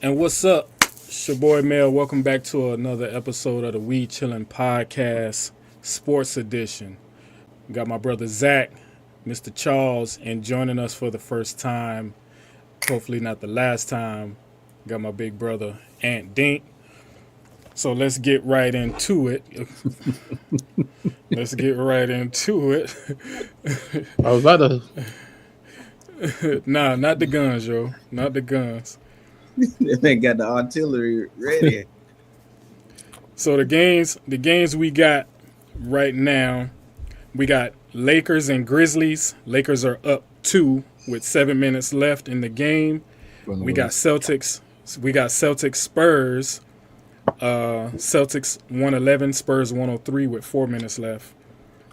And what's up? It's your boy Mel. Welcome back to another episode of the WECHiLLiN podcast, Sports Edition. Got my brother Zach, Mr. Charles, and joining us for the first time, hopefully not the last time, got my big brother Ant Dink. So let's get right into it. Let's get right into it. I was about to. Nah, not the guns, yo. Not the guns. They got the artillery ready. So the games we got right now, we got Lakers and Grizzlies. Lakers are up 2 with 7 minutes left in the game. We got Celtics. We got Celtics Spurs. Celtics 111, Spurs 103 with 4 minutes left.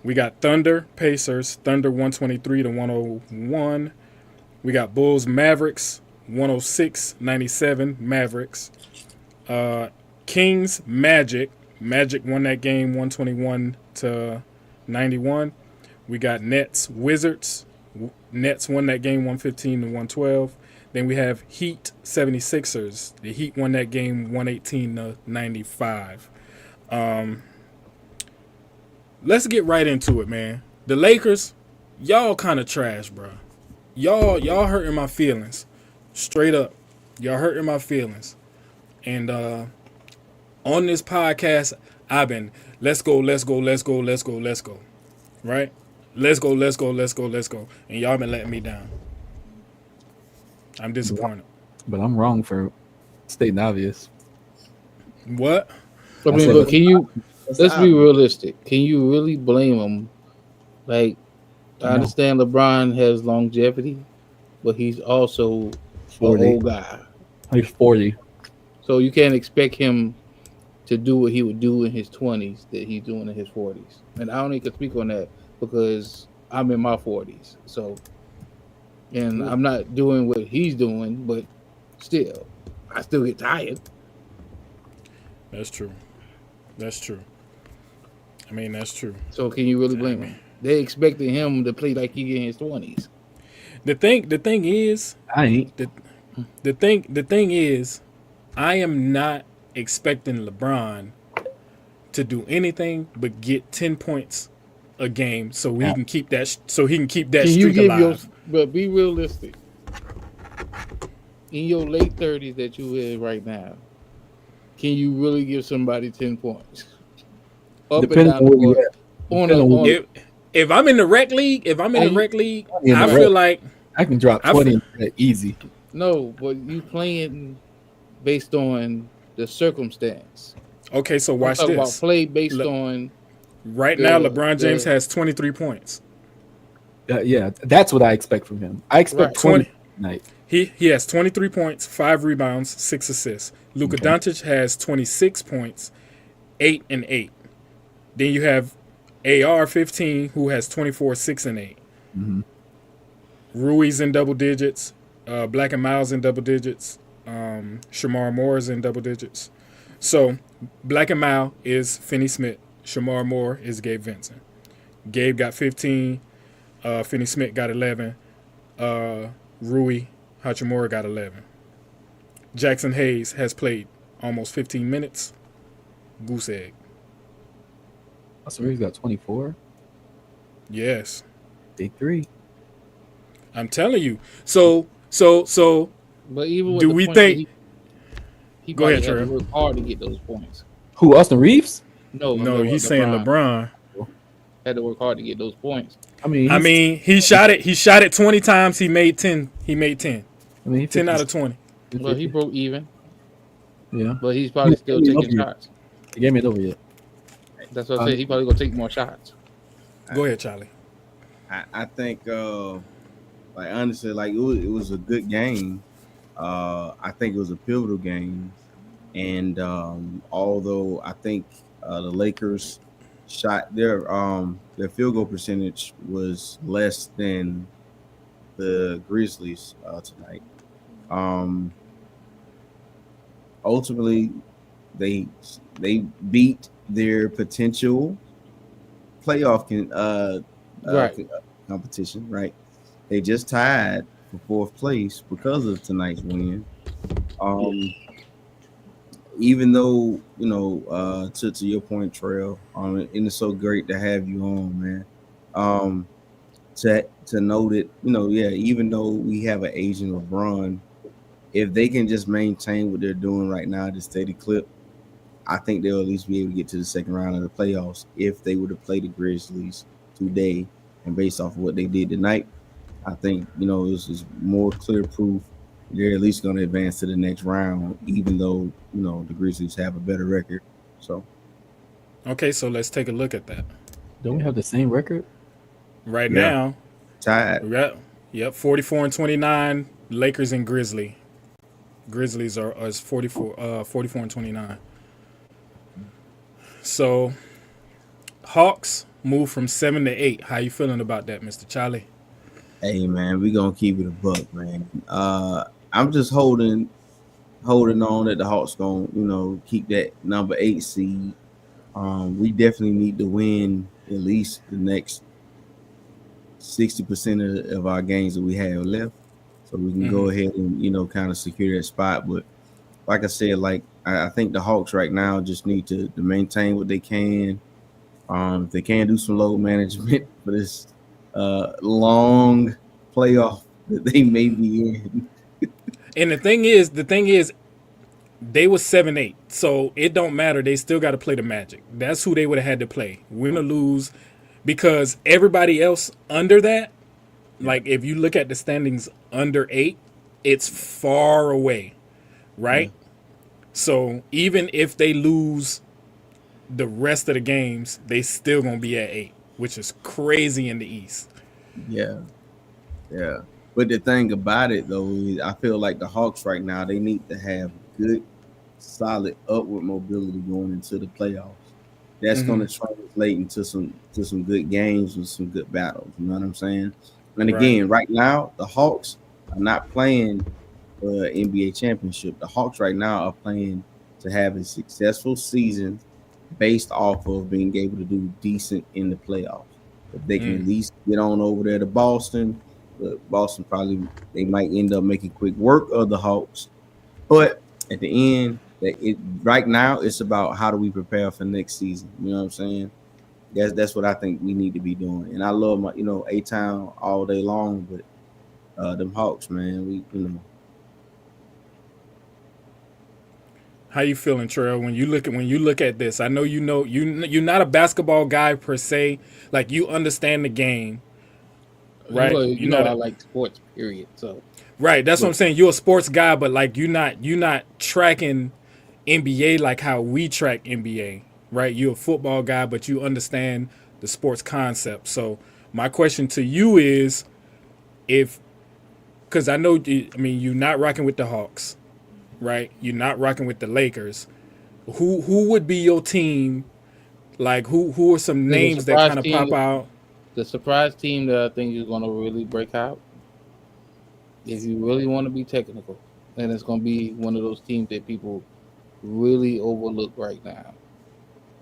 We got Thunder Pacers. Thunder 123 to 101. We got Bulls Mavericks 106-97 Mavericks. Kings Magic. Magic won that game 121 to 91. We got Nets Wizards. Nets won that game 115 to 112. Then we have Heat 76ers. The Heat won that game 118 to 95. Let's get right into it, man. The Lakers, y'all kind of trash, bro. Y'all hurting my feelings. Straight up. Y'all hurting my feelings. And on this podcast, I've been, let's go. Right? Let's go. And y'all been letting me down. I'm disappointed. But I'm wrong for stating obvious. What? I mean, look, let's be realistic. Can you really blame him? Like, I understand LeBron has longevity, but he's also 40. an old guy. He's 40. So you can't expect him to do what he would do in his 20s that he's doing in his 40s. And I only can speak on that because I'm in my 40s. So, and I'm not doing what he's doing, but still, I still get tired. That's true. I mean, that's true. So can you really blame him? They expected him to play like he in his 20s. The thing is, I ain't. the thing is, I am not expecting LeBron to do anything but get 10 points a game so he can keep that streak alive. But be realistic. In your late 30s that you in right now, can you really give somebody 10 points? Up Depending and down the court. If I'm in the rec league, I feel like I can drop 20 easy. No, but you playing based on the circumstance. Okay, so watch I'm talking this. about play based on right now, LeBron James has 23 points. Yeah, that's what I expect from him. I expect 20 tonight. He has 23 points, 5 rebounds, 6 assists. Luka Doncic has 26 points, 8 and 8. Then you have AR-15 who has 24, 6 and 8. Mm-hmm. Rui's in double digits. Black and Miles in double digits. Shamar Moore is in double digits. So Black and Mile is Finney-Smith. Shamar Moore is Gabe Vincent. Gabe got 15. Finney-Smith got 11. Rui Hachimura got 11. Jackson Hayes has played almost 15 minutes. Goose egg. So he's got 24. Yes. Big 3. I'm telling you. So. But even with do the we points think? he Go ahead, probably had Trev. to work hard to get those points. Who, Austin Reeves? No, he's saying LeBron. Had to work hard to get those points. I mean, he shot it 20 times. He made 10. I mean, 10 out of 20. Well, he broke even. Yeah. But he's probably still taking shots. He gave me it over yet. That's what I said. He probably gonna take more shots. Go ahead, Charlie. I think, like honestly, like it was a good game. I think it was a pivotal game, and although I think the Lakers shot their field goal percentage was less than the Grizzlies tonight. Ultimately, they beat their potential playoff competition. Right, they just tied for fourth place because of tonight's win. even though to your point, Trail, and it's so great to have you on, man. Um, to know that yeah, even though we have an aging LeBron, if they can just maintain what they're doing right now at a steady clip, I think they'll at least be able to get to the second round of the playoffs if they were to play the Grizzlies today. And based off of what they did tonight, I think this is more clear proof they're at least going to advance to the next round, even though the Grizzlies have a better record. So Okay, so let's take a look at that. Don't we have the same record? Right yeah, now, tied. we got 44-29, Lakers and Grizzlies are us 44-29. So Hawks move from 7 to 8. How you feeling about that, Mr. Charlie? Hey man, we gonna keep it a buck, man. I'm just holding on that the Hawks gonna keep that number 8 seed. We definitely need to win at least the next 60% of our games that we have left, so we can go ahead and kind of secure that spot. But like I said, I think the Hawks right now just need to maintain what they can. If they can do some load management for this long playoff that they may be in. And the thing is, they was 7-8, so it don't matter. They still got to play the Magic. That's who they would have had to play, win or lose, because everybody else under that, like if you look at the standings under 8, it's far away, right? Yeah. So even if they lose the rest of the games, they still gonna be at 8, which is crazy in the East. Yeah. Yeah. But the thing about it though is I feel like the Hawks right now, they need to have good, solid upward mobility going into the playoffs. That's going to translate into some good games with some good battles. You know what I'm saying? And again, right now, the Hawks are not playing for NBA championship. The Hawks right now are playing to have a successful season based off of being able to do decent in the playoffs. If they can at least get on over there to Boston, but Boston probably they might end up making quick work of the Hawks. But at the end, right now it's about how do we prepare for next season. You know what I'm saying? That's what I think we need to be doing. And I love my A-Town all day long, but them Hawks, man, we. How you feeling, Trail? When you look at this, I know you're not a basketball guy per se. Like you understand the game, right? You know I like sports, period. So right, that's what I'm saying. You're a sports guy, but like you're not tracking NBA like how we track NBA, right? You're a football guy, but you understand the sports concept. So my question to you is, because I know, you're not rocking with the Hawks, right? You're not rocking with the Lakers. Who would be your team? Like who are some names that kind of pop out? The surprise team that I think is going to really break out, if you really want to be technical, and it's going to be one of those teams that people really overlook right now.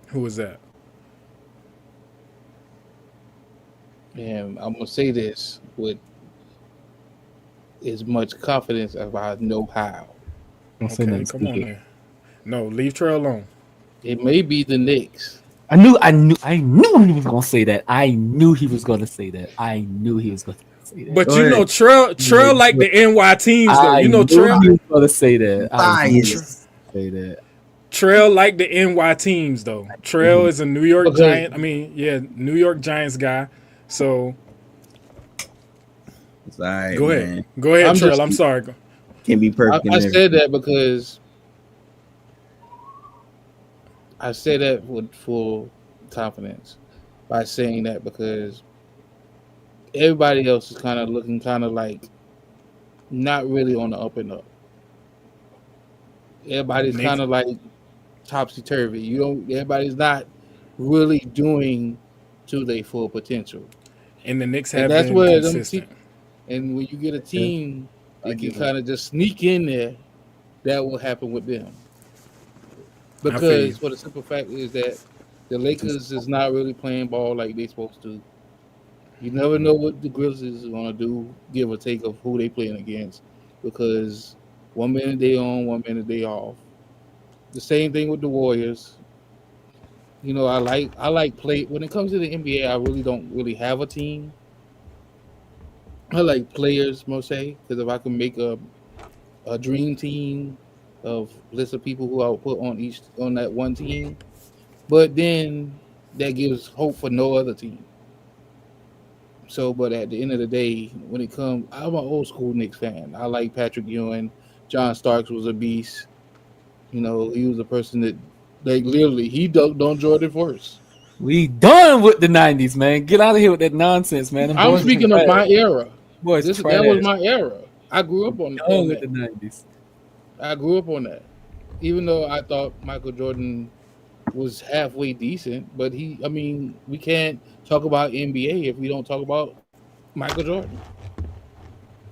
Who is that? And I'm going to say this with as much confidence as I know how. Okay, come on there. No, leave Trail alone. It may be the Knicks. I knew he was gonna say that. I knew he was gonna say that. But Trail like the NY teams though. Trail he was gonna say that. Trail like the NY teams though. Trail is a New York Giant. New York Giants guy. So right, go ahead. Go ahead, Trail. I'm sorry. Can be perfect. I said that because I say that with full confidence by saying that because everybody else is kind of looking kind of like not really on the up and up. Everybody's kind of like topsy-turvy. Everybody's not really doing to their full potential. And the Knicks have been consistent. And when you get a team that can kind of just sneak in there, that will happen with them. Because for the simple fact is that the Lakers is not really playing ball like they're supposed to. You never know what the Grizzlies are going to do, give or take of who they playing against. Because 1 minute they on, 1 minute they off. The same thing with the Warriors. I like play when it comes to the NBA. I really don't really have a team. I like players, most say, because if I can make a dream team of list of people who I would put on that one team, but then that gives hope for no other team. So, but at the end of the day, when it comes, I'm an old school Knicks fan. I like Patrick Ewing. John Starks was a beast. He was a person that, like, literally, he dunked on Jordan first. We done with the 90s, man. Get out of here with that nonsense, man. Them I'm boys speaking trash. of my era. Boys That trash. was my era. I grew up on Done with that. the 90s. I grew up on that. Even though I thought Michael Jordan was halfway decent, but we can't talk about NBA if we don't talk about Michael Jordan.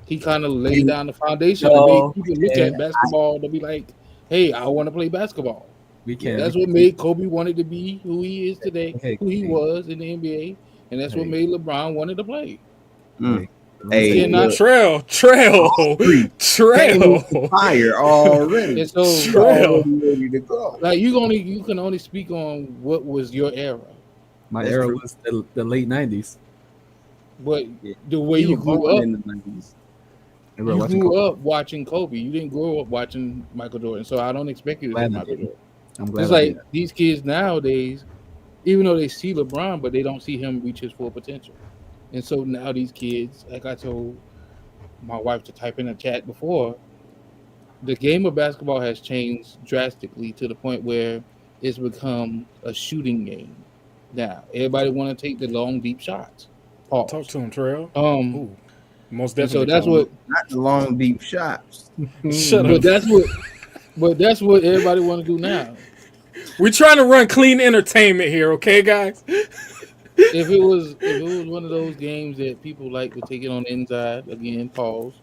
He kind of laid down the foundation to make people look at basketball to be like, hey, I want to play basketball. We can't. That's what made Kobe wanted to be who he is today, Hey, who he was in the NBA, and that's what made LeBron wanted to play. Hey, cannot- Trail. fire already. And so, Trail. Ready to go. like, you can only speak on what was your era, My That's era true. was the late 90s. but Yeah. the way you were grew born up. in the 90s. Everybody You watching grew Kobe. up watching Kobe. You didn't grow up watching Michael Jordan. So I don't expect you to say Glad I Michael didn't. Jordan. I'm glad. It's I like did. these kids nowadays, even though they see LeBron, but they don't see him reach his full potential. And so now these kids, like I told my wife to type in a chat before, the game of basketball has changed drastically to the point where it's become a shooting game. Now everybody want to take the long, deep shots. Pause. Talk to him, Trail. Um, Ooh, most and so definitely. that's what. Not the long, deep shots. Shut But up. that's what everybody want to do now. We're trying to run clean entertainment here, okay, guys? If it was one of those games that people like to take it on the inside, again, pause.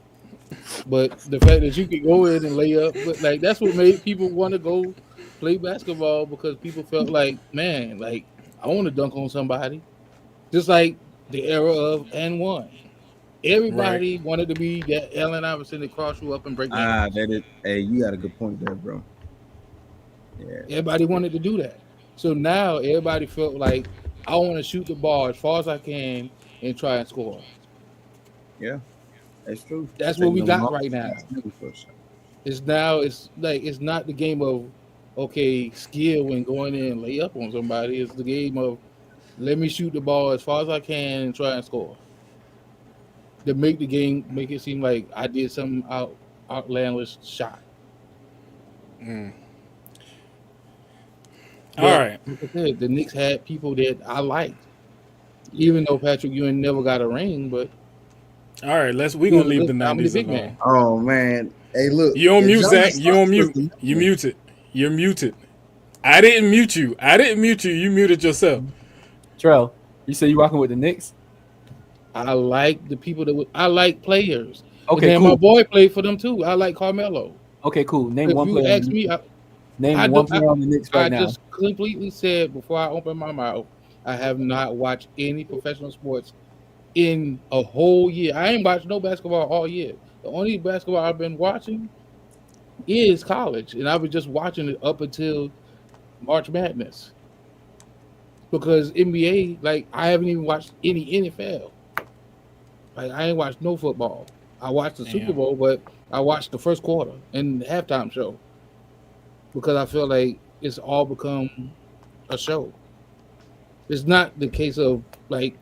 But the fact that you could go in and lay up, but like that's what made people want to go play basketball, because people felt like, man, like I want to dunk on somebody. Just like the era of and one. Everybody wanted to be that Allen Iverson that cross you up and break down. That is. Hey, you got a good point there, bro. Yeah. Everybody wanted to do that. So now everybody felt like I want to shoot the ball as far as I can and try and score. Yeah, that's true. That's what we Taking got them right now. off. It's not the game of skill and going in and lay up on somebody. It's the game of let me shoot the ball as far as I can and try and score. To make it seem like I did some outlandish shot. All right. Like I said, the Knicks had people that I liked, even though Patrick Ewing never got a ring. But All right, we're going to leave the I'm the 90s big alone. man. Oh man, hey, look. You on if mute, John Zach. You on Starks mute. was You muted. You're muted. I didn't mute you. You muted yourself. Trell, you say you rocking with the Knicks? I like the people I like players. Okay, and cool. my boy played for them too. I like Carmelo. Okay, cool. Name If one you player. ask me, Name one player on the Knicks right I now. just completely said before I open my mouth, I have not watched any professional sports in a whole year. I ain't watched no basketball all year. The only basketball I've been watching is college, and I was just watching it up until March Madness. Because NBA, like, I haven't even watched any NFL. Like, I ain't watched no football. I watched the Super Bowl, but I watched the first quarter and the halftime show. Because I feel like it's all become a show. It's not the case of like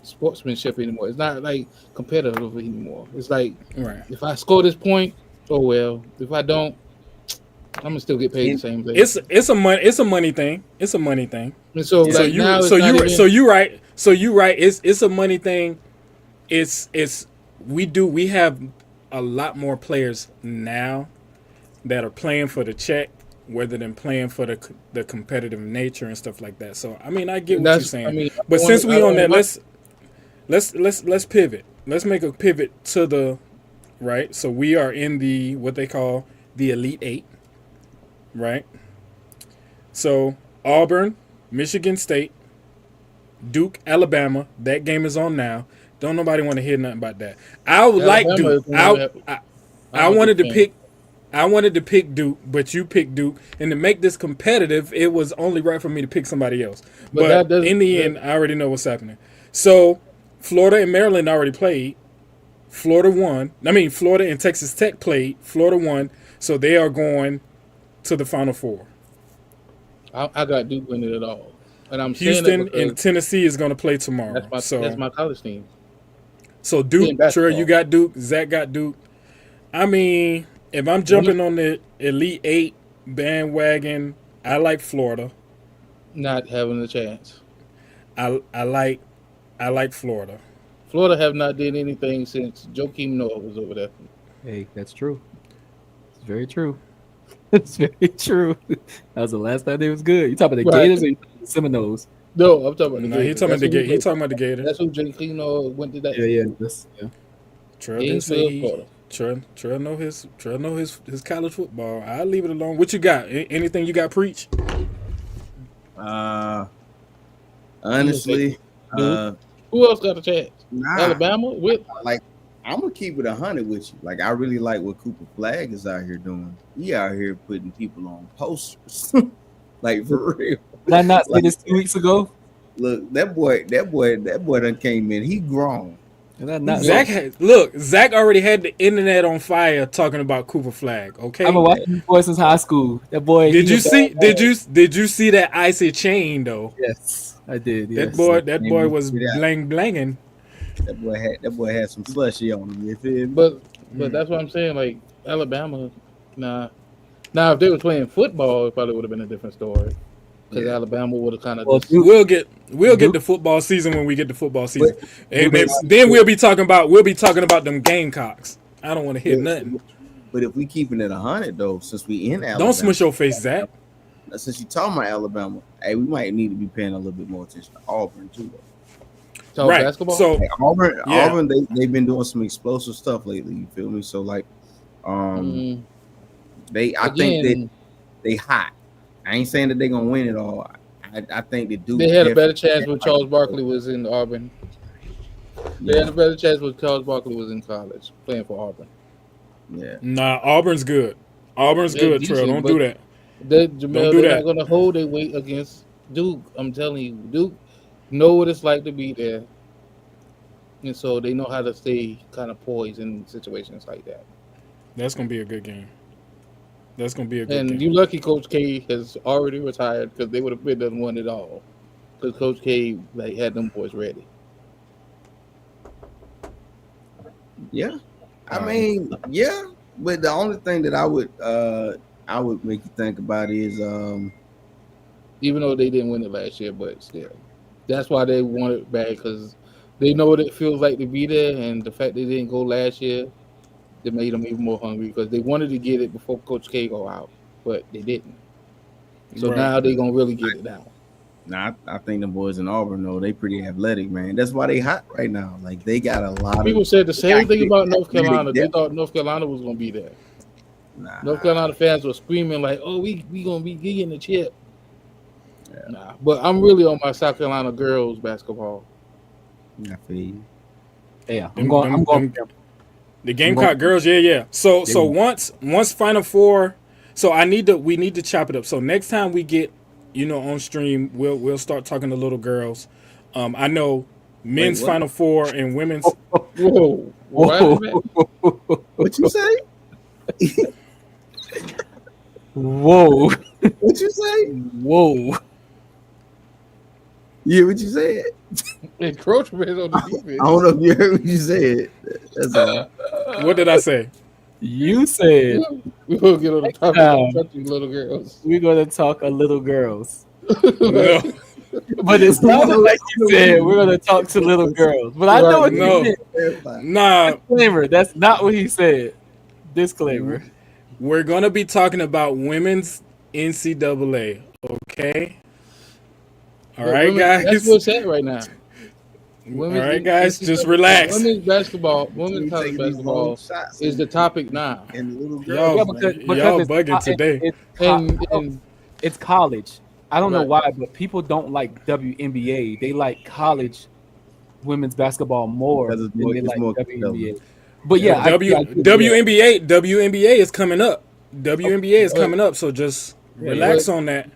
sportsmanship anymore. It's not like competitive anymore. It's like if I score this point, oh well. If I don't, I'm gonna still get paid the same thing. It's a money thing. It's a money thing. And so you're right. It's a money thing. We have a lot more players now that are playing for the check rather than playing for the competitive nature and stuff like that. So I mean, I get what you're saying. But since we on that, let's pivot. Let's make a pivot to the right. So we are in the what they call the Elite Eight, right? So Auburn, Michigan State, Duke, Alabama. That game is on now. Don't nobody want to hear nothing about that. I would like Duke. I wanted to pick. I wanted to pick Duke, but you picked Duke, and to make this competitive, it was only right for me to pick somebody else. But in the end, I already know what's happening. So Florida and Maryland already played. Florida won. I mean, Florida and Texas Tech played. Florida won, so they are going to the Final Four. I got Duke winning it all, and I'm Houston and Tennessee is going to play tomorrow. That's my college team. So Duke, sure, you got Duke. Zach got Duke. I mean, if I'm jumping on the Elite Eight bandwagon, I like Florida. Not having a chance. I like Florida. Florida have not did anything since Joakim Noah was over there. Hey, that's true. It's very true. It's very true. That was the last time they was good. You talking about the Gators or you talking about the Seminoles? No, I'm talking about the Gators. He talking about the Gators. That's who Joakim Noah went to that. Yeah. Trell know his college football. I'll leave it alone. What you got? Anything you got, preach? Honestly, who else got a chance? Alabama? I'm gonna keep it 100 with you. Like, I really like what Cooper Flag is out here doing. He out here putting people on posters, like for real. Did I not say this 2 weeks ago? Look, that boy done came in. He grown. Zach already had the internet on fire talking about Cooper Flag. Okay, I've been watching these boys since high school. That boy. Did you see that icy chain though? Yes, I did. Yes. That boy was blanging. That boy had some slushy on him. You feel me? But that's what I'm saying. Like Alabama, nah. Now if they were playing football, it probably would have been a different story. Because Alabama would have kind of. We'll get the football season when we get the football season. Then we'll be talking about them Gamecocks. I don't want to hear nothing. But if we keeping it 100 though, since we in Alabama, don't smush your face, Zach. Since you talking about Alabama, hey, we might need to be paying a little bit more attention to Auburn too, though. So right. Basketball? So Auburn, they've been doing some explosive stuff lately. You feel me? So like, I think they hot. I ain't saying that they're gonna win it all. I think they do. They had a better chance when Charles Barkley was in Auburn. They had a better chance when Charles Barkley was in college playing for Auburn. Yeah. Nah, Auburn's good. Auburn's good, Trell. Don't do that. They're not gonna hold their weight against Duke. I'm telling you, Duke know what it's like to be there, and so they know how to stay kind of poised in situations like that. That's gonna be a good game. And you lucky Coach K has already retired because they would have been won it all. Because Coach K had them boys ready. Yeah, I mean, yeah, but the only thing that I would make you think about is even though they didn't win it last year, but still, that's why they want it back because they know what it feels like to be there, and the fact they didn't go last year. They made them even more hungry because they wanted to get it before Coach K go out, but they didn't. So now they're gonna really get it now. Nah, I think the boys in Auburn, though, they pretty athletic, man. That's why they hot right now. Like they got a lot. People said the same thing about North Carolina. They thought North Carolina was gonna be there. North Carolina fans were screaming like, "Oh, we gonna be getting the chip." Yeah. Nah, but I'm really on my South Carolina girls basketball. I feel you. Yeah, I'm going. The Gamecock girls, yeah. So once Final Four, so we need to chop it up. So next time we get, on stream, we'll start talking to little girls. I know men's Final Four and women's. Whoa. What you say? Whoa. What you say? Whoa. Yeah, what you said? Encroachment on the defense. I don't know if you heard what you said. That's all. What did I say? You said we're gonna get on the topic of little girls. We're gonna talk a little girls. No. But it's not like you said we're gonna talk to little girls. But I know what you meant. Nah. Disclaimer, that's not what he said. Disclaimer. We're gonna be talking about women's NCAA, okay? All right, guys. That's what's at right now. All right, guys, just relax. Women's college basketball is the topic now. And little girls, y'all bugging today. It's college. I don't know why, but people don't like WNBA. They like college women's basketball more than they like WNBA. But yeah, WNBA is coming up. WNBA is coming up, so just relax on that.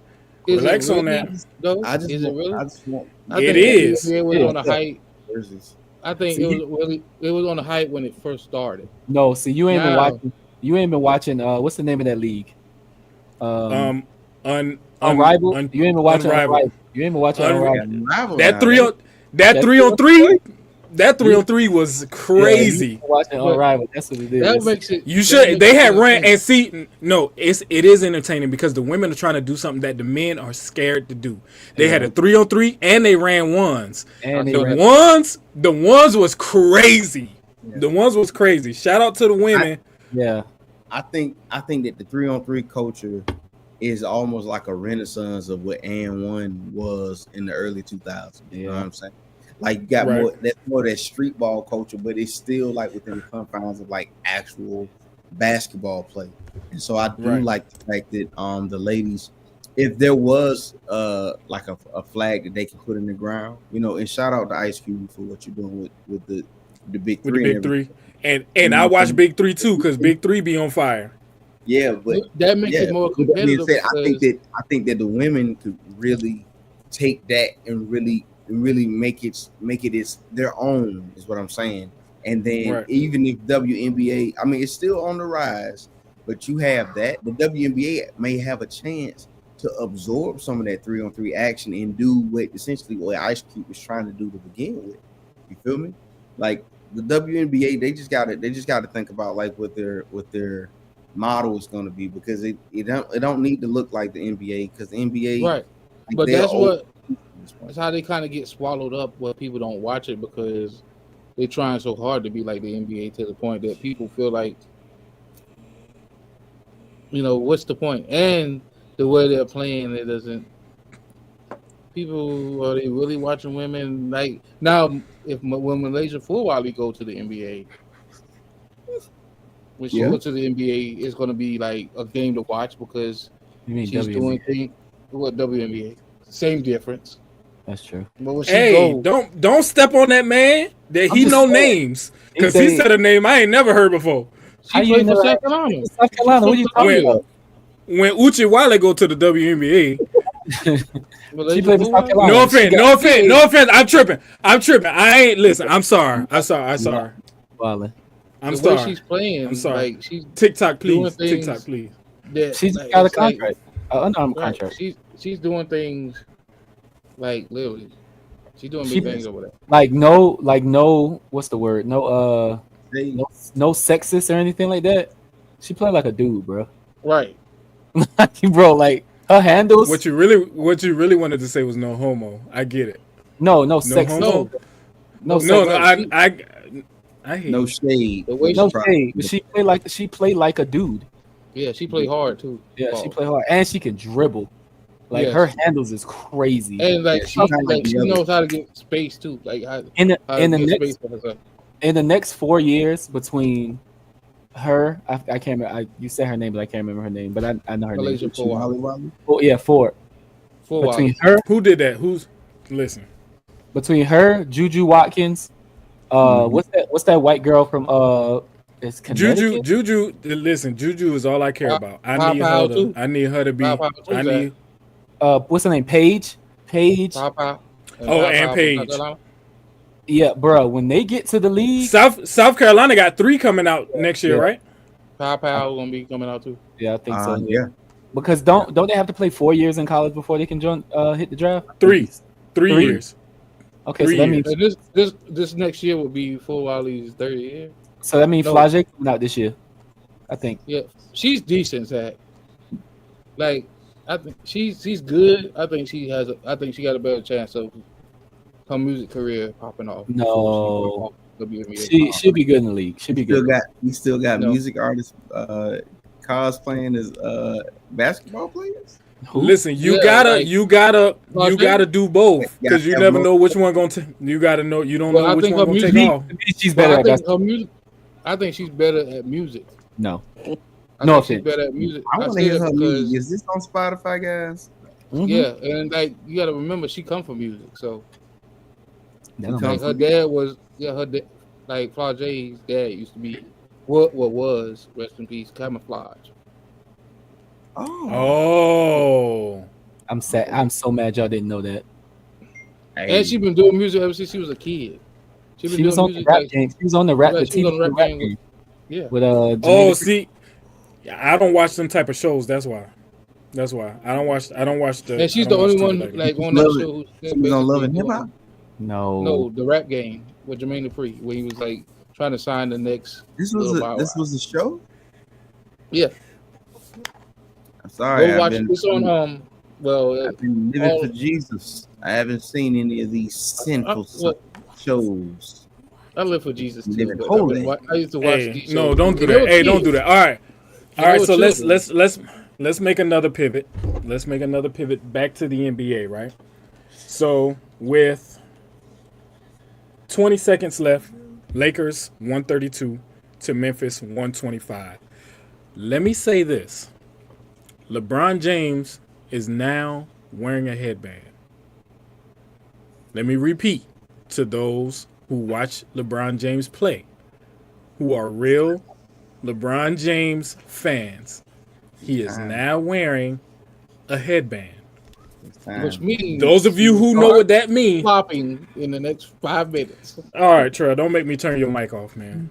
Is Relax it on really, that. though? I just Is it want, really? I just want I It think is. WNBA was on the hype. versus. I think it was on the hype when it first started. No, see, you ain't been Now- watching. You ain't been watching. What's the name of that league? Unrivaled. You ain't been watching Unrivaled. Unrivaled. You ain't been watching Unrivaled. Unrivaled. That 3 on 3 that 3 on 3 was Yeah, crazy. you watching But- Unrivaled. That's what it is. That makes it. You that should. makes They it had ran entertaining. and see. No, it is entertaining because the women are trying to do something that the men are scared to do. They had a 3 on 3 and they ran ones. and they The ran- The ones was crazy. The ones was crazy. Shout out to the women. yeah. I think that the 3-on-3 culture is almost like a renaissance of what And1 was in the early 2000s. You know what I'm saying? Like you got Right. more of that street ball culture, but it's still like within the confines of like actual basketball play. And so I do Right. like the fact that the ladies, if there was like a flag that they can put in the ground, you know, and shout out to Ice Cube for what you're doing with the big With three. the big and three. And I watch Big 3 too, because Big 3 be on fire. Yeah, but That makes it more with that being competitive. said, I think that the women could really take that and really make it their own, is what I'm saying. And then Right. even if WNBA, I mean, it's still on the rise, but you have that. The WNBA may have a chance to absorb some of that 3-on-3 action and do what Ice Cube was trying to do to begin with. You feel me? Like the WNBA, they just gotta think about like what their model is going to be, because it don't need to look like the NBA, because the NBA, right? like, But they're that's old. what. That's how they kind of get swallowed up where people don't watch it, because they're trying so hard to be like the NBA to the point that people feel like, you know, what's the point? And the way they're playing, it doesn't. People, are they really watching women? Like now, when Malaysia Fulwali go to the NBA, when she goes to the NBA, it's going to be like a game to watch, because You mean she's WNBA? doing things. What WNBA? Same difference. That's true. But when she Hey, goes, don't step on that man. That I'm he just know saying. names. Because he He say- said a name I ain't never heard before. How she you played for never South had- Carolina. South Carolina. What are you talking When- about? When WECHiLLiN go to the WNBA, She played for South Carolina. no She offense, got- no offense. I'm tripping. I ain't listen. I'm sorry. Wildin'. I'm The way sorry. she's playing, I'm sorry. like she's TikTok, doing please. things- TikTok, please. that. She just like, got a it's like- contract, an Under Armour right, contract. she's doing things like literally. She's doing She- big things over there. Like no. What's the word? No. They- No sexist or anything like that. She played like a dude, bro. Right. Bro, like her handles. What you really wanted to say was no homo. I get it. No No sex. homo. No, No, sex. I hate no you. shade. The way No Try- shade. But she played like a dude. Yeah, she played hard too. Yeah, she Pause. played hard, and she can dribble. Like Yes. her handles is crazy. And like Yeah, she she's kinda like she the other. knows how to get space too. Like how in the to in the get next space for herself. in the next 4 years between her, I can't remember. You said her name, but I can't remember her name. But I know her Malaysia name. Fulwali. Oh yeah, 4. Between her, Who did that? Listen? Juju Watkins. What's that white girl from it's Connecticut? Juju. Listen, Juju is all I care about. I need Pow her too. to. I need her to be. Pow too, I Zach. need. What's her name? Paige. Papa. And Paige. Yeah, bro. When they get to the league, South Carolina got 3 coming out next year, Yeah. right? Papa gonna be coming out too. yeah, I think so. yeah. Because don't they have to play 4 years in college before they can join hit the draft? 3 Three. years. Okay, 3 so that years. means And this next year will be Fulwali's 30th year. No. Flage coming out this year. I think. Yeah, she's decent, Zach. Like I think she's good. I think she got a better chance of her music career popping off. No. WNBA. She'll be good in the league. She'll be good. We still got No. music artists cosplaying as basketball players. Who? Listen, you Yeah, gotta like- you gotta do both, because you Yeah, never both. know which one gonna take. You gotta know. You don't Well, know I which think one her gonna take music- off. She's But better I at think basketball. her music. I think she's better at music. No. I No think she's offense. better at music. I I want to say hear that her because music. Is this on Spotify, guys? Mhm. yeah, and like you got to remember, she come from music, so That don't Come like matter. her dad was like Flage's dad used to be what was rest in peace Camouflage. Oh. I'm sad. I'm so mad y'all didn't know that. Hey, And she been doing music ever since she was a kid. She been She was doing on the music rap like game. She was on the rap. like The she was TV on the rap rap game game yeah. with Oh, Jermaine Dupri. see, I don't watch them type of shows. That's why. That's why I don't watch. I don't watch the. And she's I the don't watch only TV one like that. like on Love that it. show who's She was on Love and basically Hip Hop. no, the rap game with Jermaine Dupri, where he was like trying to sign the next This was Little Bow this Wow. was the show. Yeah. I'm sorry, Go watch it. It's on I've been living all- for Jesus. I haven't seen any of these sinful well, shows. I live for Jesus too. Living But holy. I used to watch Hey, these no, shows. don't do When they that. were Hey, don't do kids. that. All right, When all they right. were So children. let's make another pivot. Let's make another pivot back to the NBA, right? So with 20 seconds left, Lakers 132 to Memphis 125. Let me say this: LeBron James is now wearing a headband. Let me repeat to those who watch LeBron James play, who are real LeBron James fans. He is now wearing a headband. It's time. Which means Those of you who know what that means. flopping in the next 5 minutes. All right, Trey, don't make me turn your mic off, man.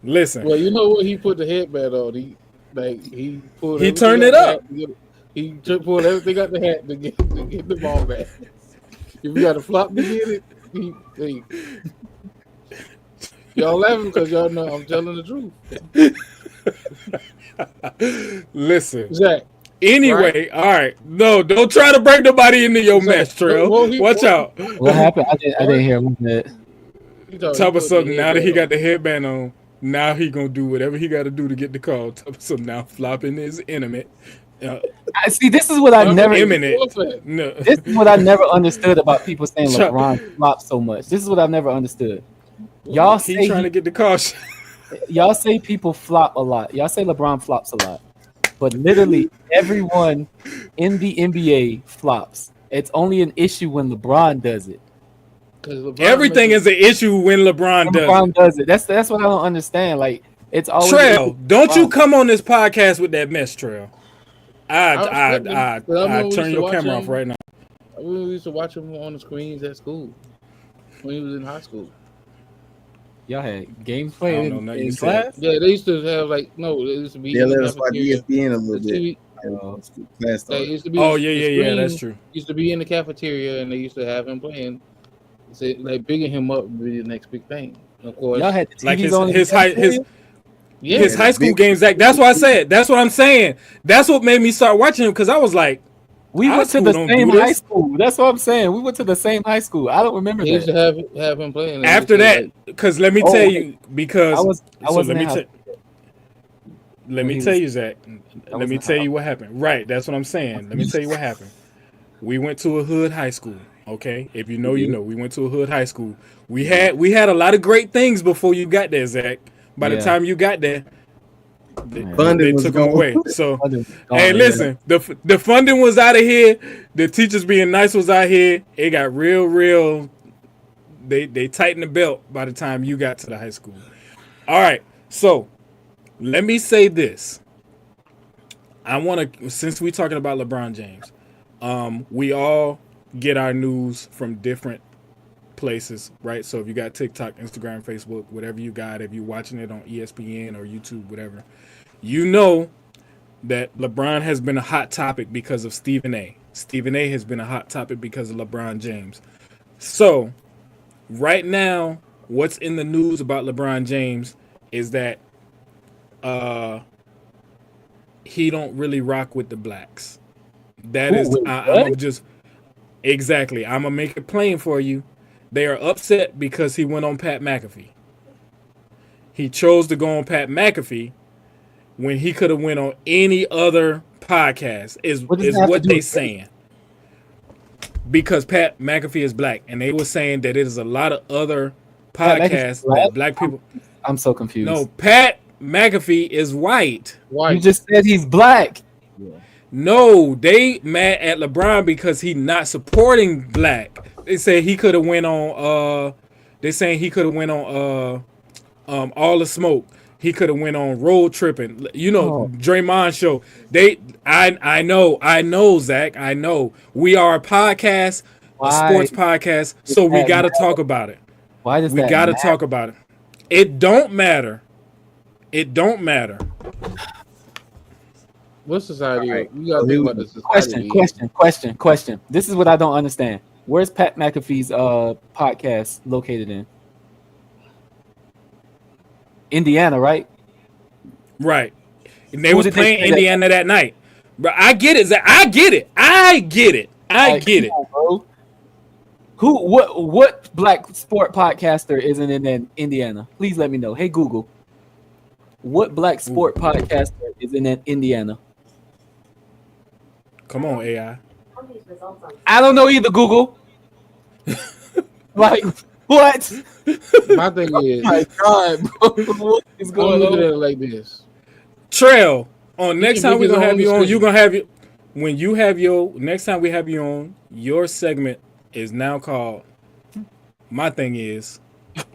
Listen, Well, you know what he put the headband on. He pulled. He everything turned out it the up. hat to get- He pulled everything out the hat to get the ball back. If you got to flop to get it, y'all laughing because y'all know I'm telling the truth. listen. Zach, Anyway, all right. No, don't try to bring nobody into your mess, Trail. Watch out. What happened? I didn't hear that. Top of something. Now that he got the headband on, now he gonna do whatever he got to do to get the call. Top of something. Now flopping is intimate. I see. This is what I never. Imminent. No. This is what I never understood about people saying Chuck- LeBron flops so much. This is what I've never understood. Y'all He say trying to get the call. y'all say people flop a lot. Y'all say LeBron flops a lot, but literally everyone in the NBA flops. It's only an issue when LeBron does it. Everything is an issue when LeBron does. LeBron does it. That's what I don't understand. Like it's always Trail, don't you come on this podcast with that mess, Trail. I turn your camera off right now. We used to watch him on the screens at school when he was in high school. Y'all had games I played don't know nothing you in said. class. Yeah, they used to have they used to be. Yeah, in the let us watch cafeteria. ESPN a little The bit. TV Class They started. used to be. Oh the yeah, screen that's true. Used to be in the cafeteria, and they used to have him playing. Say, like bigging him up would be the next big thing. Of course, Y'all had the TVs Like on in his the high cafeteria? yeah, his high school games. That's what I said. That's what I'm saying. That's what made me start watching him because I was like, We High went to school the don't same do high this. school. That's what I'm saying. We went to the same high school. I don't remember they used to that. have him playing. They after used to, that, because let me Oh, tell wait. you, because I so wasn't let me in high tell. Let when me he tell was- you, Zach. Let was me in tell high- you what happened. Right, that's what I'm saying. Let me tell you what happened. We went to a hood high school. Okay, if you know, you know. We went to a hood high school. We had a lot of great things before you got there, Zach. By the Yeah. time you got there, they Funding was took them gone. away. So, Oh, hey, yeah. listen, the funding was out of here. The teachers being nice was out here. It got real. They tightened the belt by the time you got to the high school. All right, so let me say this. I want to, since we're talking about LeBron James, we all get our news from different places, right? So if you got TikTok, Instagram, Facebook, whatever you got, if you're watching it on ESPN or YouTube, whatever, you know that LeBron has been a hot topic because of Stephen A. Stephen A has been a hot topic because of LeBron James. So right now, what's in the news about LeBron James is that he don't really rock with the blacks. That Who, is, wait, I'm just exactly. I'm gonna make it plain for you. They are upset because he went on Pat McAfee. He chose to go on Pat McAfee when he could have went on any other podcast. Is What does that have to what do they with saying? Because Pat McAfee is black, and they were saying that it is a lot of other Pat McAfee's podcasts black? that black people. I'm so confused. No, Pat McAfee is white. Why? You just said he's black. No, they mad at LeBron because he not supporting black. They say he could have went on. They saying he could have went on. All the Smoke. He could have went on road tripping. You know, Oh. Draymond show. I know, Zach. I know. We are a podcast, a Why sports podcast, does so we that got to matter? talk about it. Why does We that got to matter? talk about it. It don't matter. It don't matter. What society? All right. We gotta So think here about we the society. Question. This is what I don't understand. Where's Pat McAfee's podcast located in? Indiana, right? Right. And they Who was did they playing play that- Indiana that night. But I get it, Zach. I get it. I get it. Come on, bro. What black sport podcaster isn't in Indiana? Please let me know. Hey Google, what black sport podcaster is in Indiana? Come on, AI. I don't know either. Google. Like what? My thing is, My God, bro. What is I'm going looking at on? it like this. Trail. On next can time make we're his gonna have own you on, decision. you're gonna have you when you have your next time we have you on, your segment is now called My Thing Is. 'Cause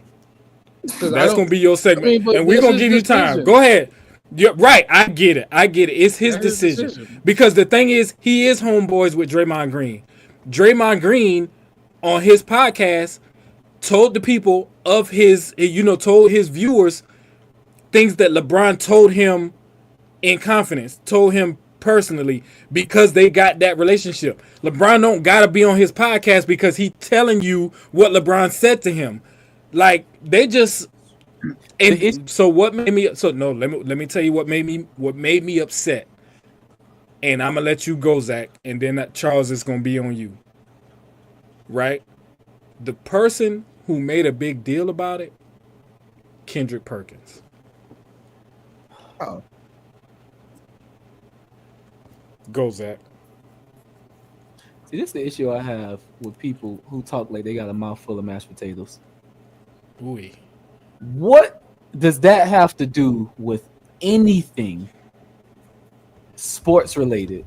I That's don't- gonna be your segment. I mean, but and we're that's gonna his give you time. decision. Go ahead. You're right. I get it. It's his That's his decision. decision. Because the thing is, he is homeboys with Draymond Green. Draymond Green on his podcast told the people of his, told his viewers things that LeBron told him in confidence, told him personally, because they got that relationship. LeBron don't gotta be on his podcast because he telling you what LeBron said to him. Like they just and so what made me so no let me tell you what made me upset. And I'm gonna let you go, Zach, and then Charles is gonna be on you. Right? The person who made a big deal about it, Kendrick Perkins. Oh, Go, Zach. See, this is the issue I have with people who talk like they got a mouthful of mashed potatoes. Ooh. What does that have to do with anything sports related?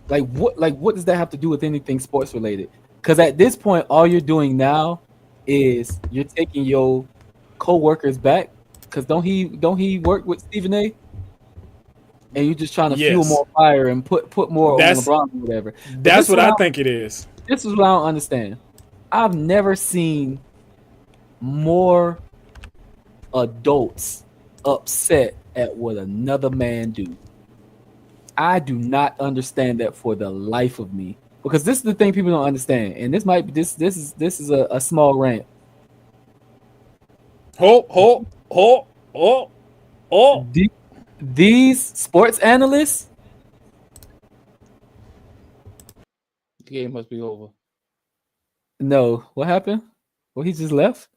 Like what does that have to do with anything sports related? Because at this point, all you're doing now is you're taking your co-workers back. Because don't he work with Stephen A? And you're just trying to fuel Yes. more fire and put more on That's- LeBron or whatever. But That's this what is I think it is. This is what I don't understand. I've never seen more adults upset at what another man do. I do not understand that for the life of me, because this is the thing people don't understand, and this might be this is a small rant. Oh. These sports analysts, The game must be over. no, what happened? Well, he just left.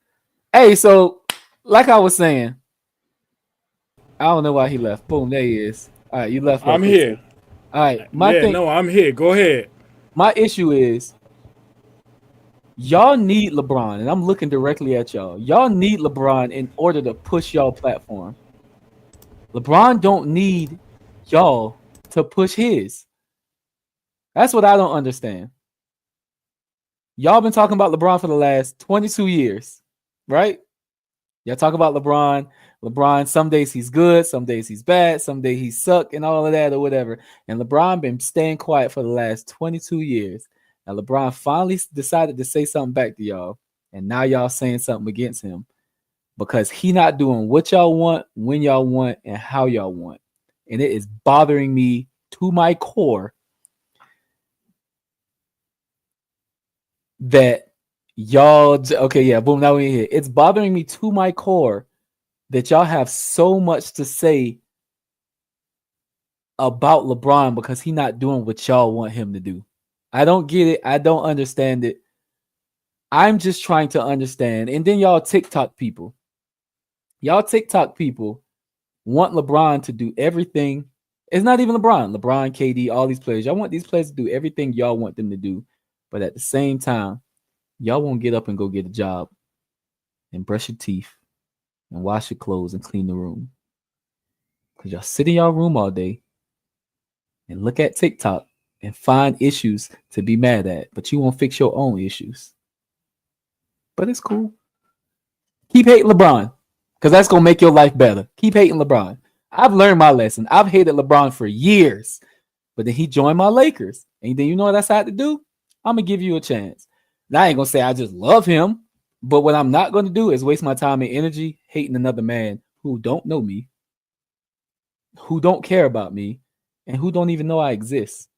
Hey, so like I was saying, I don't know why he left. Boom, there he is. All right, you left. I'm here. All right, my thing. I'm here. Go ahead. My issue is y'all need LeBron, and I'm looking directly at y'all. Y'all need LeBron in order to push y'all platform. LeBron don't need y'all to push his. That's what I don't understand. Y'all been talking about LeBron for the last 22 years, right? Y'all talk about LeBron. LeBron, some days he's good, some days he's bad, some days he suck and all of that or whatever. And LeBron been staying quiet for the last 22 years. Now LeBron finally decided to say something back to y'all. And now y'all saying something against him because he not doing what y'all want, when y'all want, and how y'all want. And it is bothering me to my core that y'all, okay, yeah, boom, now we're here. It's bothering me to my core that y'all have so much to say about LeBron because he's not doing what y'all want him to do. I don't get it. I don't understand it. I'm just trying to understand. And then y'all TikTok people want LeBron to do everything. It's not even LeBron, KD, all these players. Y'all want these players to do everything y'all want them to do. But at the same time, y'all won't get up and go get a job and brush your teeth and wash your clothes and clean the room. Because y'all sit in y'all room all day and look at TikTok and find issues to be mad at, but you won't fix your own issues. But it's cool. Keep hating LeBron. because that's gonna make your life better. Keep hating LeBron. I've learned my lesson. I've hated LeBron for years, but then he joined my Lakers, and then you know what I decided to do? I'm gonna give you a chance. Now I ain't gonna say I just love him, but what I'm not gonna do is waste my time and energy hating another man who don't know me, who don't care about me, and who don't even know I exist.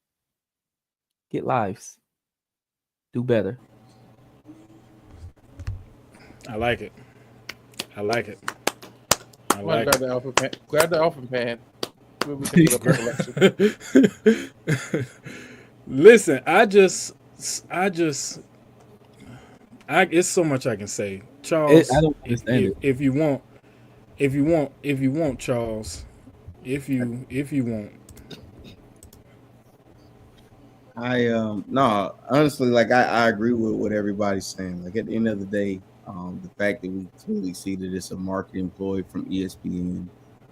Get lives. Do better. I like it. I like it. I Somebody like grab the alpha pan. Grab the alpha pan. We'll be taking up the election. it. Listen, it's so much I can say. Charles, I don't understand it. if you want, Charles, if you want. No, honestly, like I agree with what everybody's saying. Like at the end of the day, the fact that we clearly see that it's a marketing ploy from ESPN,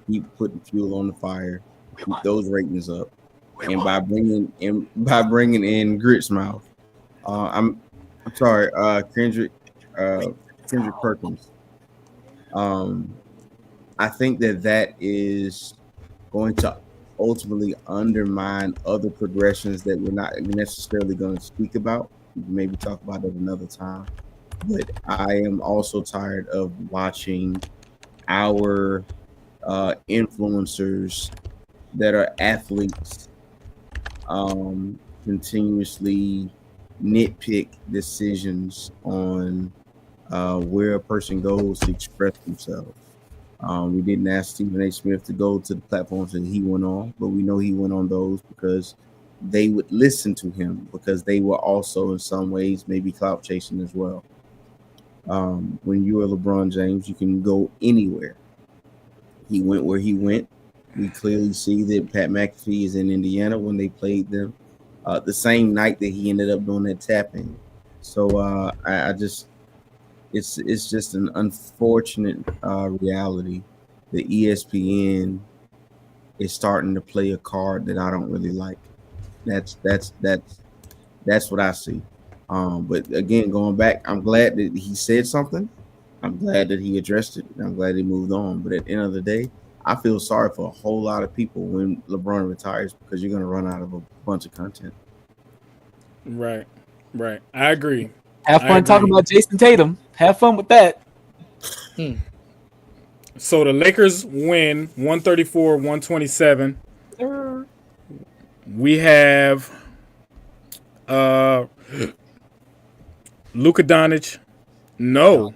keep putting fuel on the fire, keep those ratings up, and by bringing in Grit's mouth, I'm sorry, Kendrick Perkins. I think that is going to ultimately undermine other progressions that we're not necessarily going to speak about. Maybe talk about it another time. But I am also tired of watching our influencers that are athletes continuously nitpick decisions on where a person goes to express themselves. We didn't ask Stephen A. Smith to go to the platforms that he went on, but we know he went on those because they would listen to him, because they were also in some ways maybe clout chasing as well. When you are LeBron James, you can go anywhere. He went where he went. We clearly see that Pat McAfee is in Indiana when they played them the same night that he ended up doing that tapping. So I just, it's just an unfortunate reality that ESPN is starting to play a card that I don't really like. That's what I see. But again, going back, I'm glad that he said something. I'm glad that he addressed it. I'm glad he moved on. But at the end of the day, I feel sorry for a whole lot of people when LeBron retires, because you're going to run out of a bunch of content. Right. I agree. Have fun talking about Jason Tatum. Have fun with that. So the Lakers win 134-127. We have Luka Doncic. No.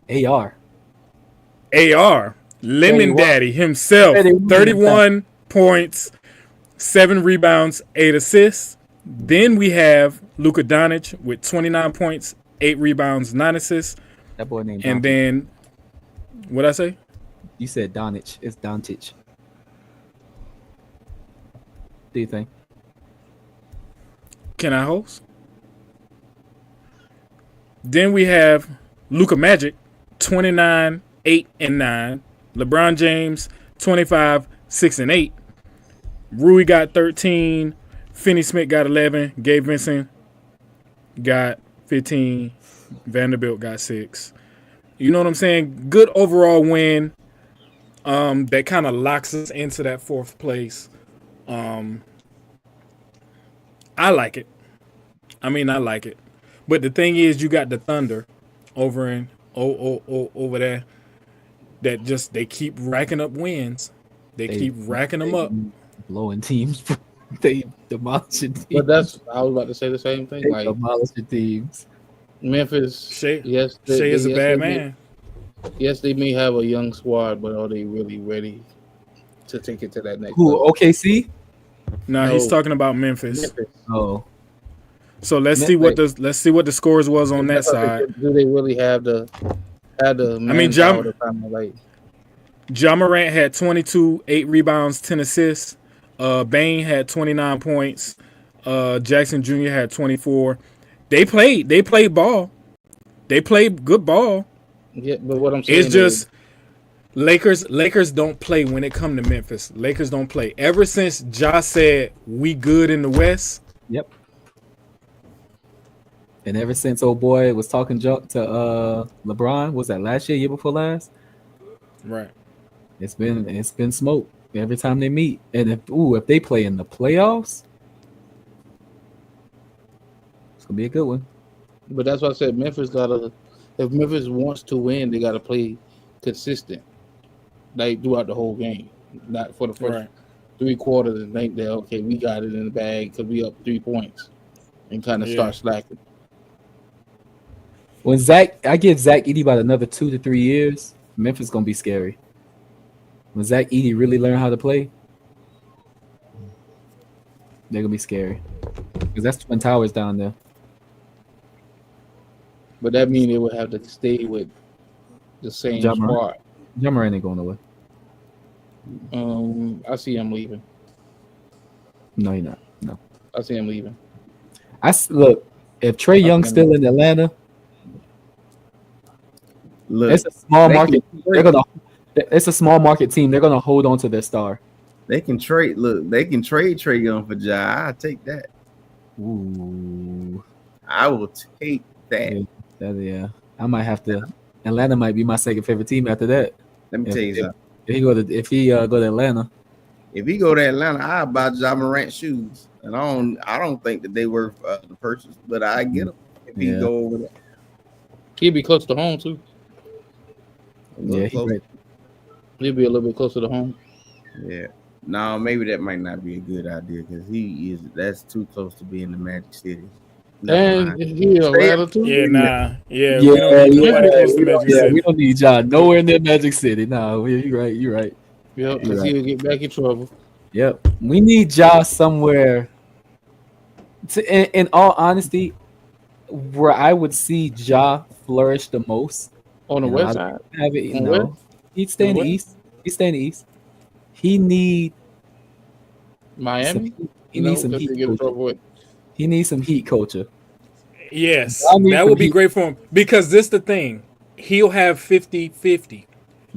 AR. Lemon Daddy himself. 31 points, 7 rebounds, 8 assists. Then we have Luka Doncic with 29 points, 8 rebounds, 9 assists. That boy named And Doncic. then, what'd I say? You said Doncic. It's Doncic. Do you think? Can I host? Then we have Luka Magic, 29, 8, and 9. LeBron James, 25, 6, and 8. Rui got 13. Finney Smith got 11. Gabe Vincent got 15. Vanderbilt got 6. You know what I'm saying? Good overall win. That kind of locks us into that 4th place. I like it. I like it. But the thing is, you got the Thunder over there that just, they keep racking up wins. They keep racking them up. Blowing teams. They demolishing teams. But I was about to say the same thing. Like demolishing teams. Memphis. Shea Shea is a bad man. Yes, they may have a young squad, but are they really ready to take it to that next Who, level? OKC? No, he's talking about Memphis. Oh. So let's see what the scores was on that side. Do they really have the manpower to kind of like? Ja Morant had 22, 8 rebounds, 10 assists. Bane had 29 points. Jackson Jr. had 24. They played ball. They played good ball. Yeah, but what I'm saying is just Lakers don't play when it come to Memphis. Lakers don't play. Ever since Ja said we good in the West. Yep. And ever since old boy was talking junk to LeBron, was that last year before last? Right. It's been smoke every time they meet. And if they play in the playoffs, it's gonna be a good one. But that's why I said Memphis gotta. If Memphis wants to win, they gotta play consistent, like throughout the whole game, not for the first Right. 3 quarters and think that okay, we got it in the bag because we up 3 points, and kind of Yeah. start slacking. When I give Zach Edey about another 2 to 3 years, Memphis gonna be scary. When Zach Edey really learn how to play, they're gonna be scary. Because that's Twin Towers down there. But that means they would have to stay with the same Ja Morant. squad. Ja Morant ain't going away. I see him leaving. No, you're not. No. I see him leaving. Look, if Trey Young's still in Atlanta, Look, it's a small they market. can- It's a small market team. They're gonna hold on to their star. they can trade. Look, they can trade Trey Young for Ja. I take that. Ooh, I will take that. yeah. I might have to. Atlanta might be my second favorite team after that. Let me If- tell you something. If he go to Atlanta, If he go to Atlanta, I buy Ja Morant shoes, and I don't think that they worth the purchase, but I get them if he Yeah. go over there. He'd be close to home too. A little yeah, he's close. right. He'd be a little bit closer to home. Yeah. No, maybe that might not be a good idea because that's too close to being the Magic City. Never And mind. he Atlanta too. Yeah, nah. Yeah, Yeah, we don't need yeah, nobody close to we don't- Magic yeah, City. we don't need John nowhere near Magic City. No, you're right. You're right. Yep, because Right. he'll get back in trouble. Yep. We need Ja somewhere. In all honesty, where I would see Ja flourish the most. On the You know, west I- side, Have it, On where? He'd stay in the On where? East. He'd stay in the East. He need Miami. he needs some because heat he get in culture. trouble with. He needs some heat culture. Yes, I need that some would be heat. great for him because this the thing. He'll have 50-50.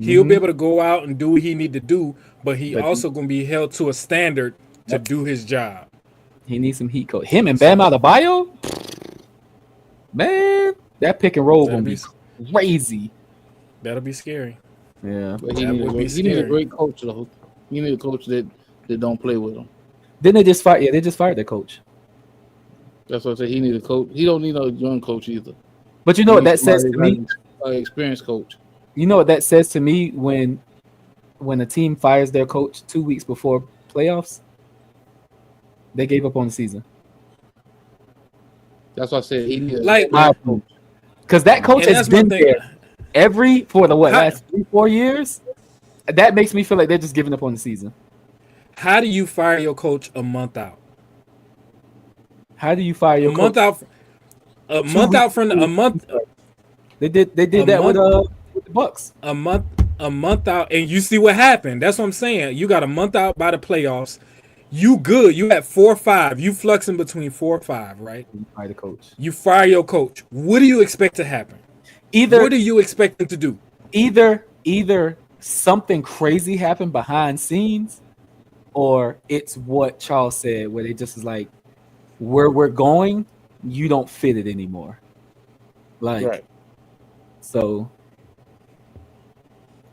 He'll be able to go out and do what he need to do, but he But also going to be held to a standard to do his job. He needs some heat culture. Him and Bam Adebayo, man, that pick and roll That'll gonna be, be crazy. that'll be scary. Yeah. But he That need would be he need a scary. great coach though. He need a coach that don't play with him. Then they just fired. Yeah, they just fired their coach. That's what I said. He need a coach. He don't need no young coach either. But you know what that says to Somebody me? got an experienced coach. You know what that says to me when a team fires their coach 2 weeks before playoffs? They gave up on the season. That's why I said he need a Like- Because that coach And has that's my been thing. there for the How- last 3-4 years. That makes me feel like they're just giving up on the season. How do you fire your coach a month out? How do you fire your A month coach? out. A month out from a month. They did a that with month- the Bucks. A month out, and you see what happened. That's what I'm saying. You got a month out by the playoffs. You good. You at 4-5. You fluxing between 4-5, right? You fire the coach. You fire your coach. What do you expect to happen? Either What do you expect them to do? either something crazy happened behind scenes, or it's what Charles said, where they just is like, where we're going, you don't fit it anymore. Like, right. so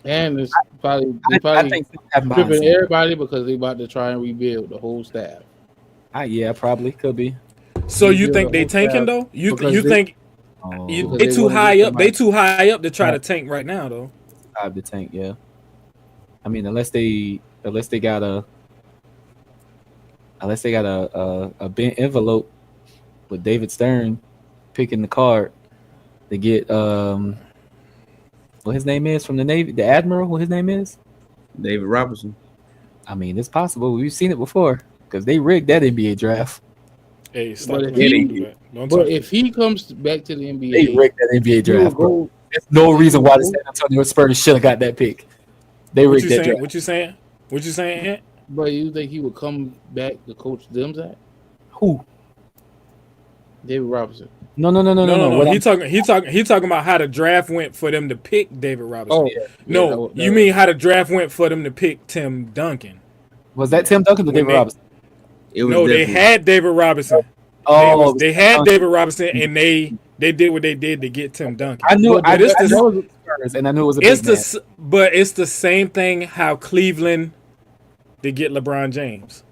And it's probably I probably think something happened behind tripping scenes. everybody because they about to try and rebuild the whole staff. Yeah, probably could be. So you build think a they whole tanking staff though? You because they- think Oh, Because they they too wanna high get up? They somebody- too high up to try Yeah. to tank right now though. drive the tank, yeah. I mean, unless they got a bent envelope with David Stern picking the card to get what his name is from the Navy, the Admiral, what his name is. David Robinson. I mean, it's possible. We've seen it before because they rigged that NBA draft. Hey, stop. But if Don't he- do that. Don't But talk. if he comes back to the They NBA, rigged that NBA he will draft, bro. go. There's no reason why the San Antonio Spurs should have got that pick. They What rigged you that saying? draft. What you saying? What you saying? Ant? But you think he would come back to coach them? Zach? Who? David Robinson. No. No. What He I'm- talking about how the draft went for them to pick David Robinson. Oh, No, you mean how the draft went for them to pick Tim Duncan? was that Tim Duncan or When David they- Robinson? It was No, they definitely- had David Robinson. Oh, They had David Robinson, and they did what they did to get Tim Duncan. I knew. But I this that, is- that was Lakers, and I knew it was a big match. But it's the same thing how Cleveland did get LeBron James.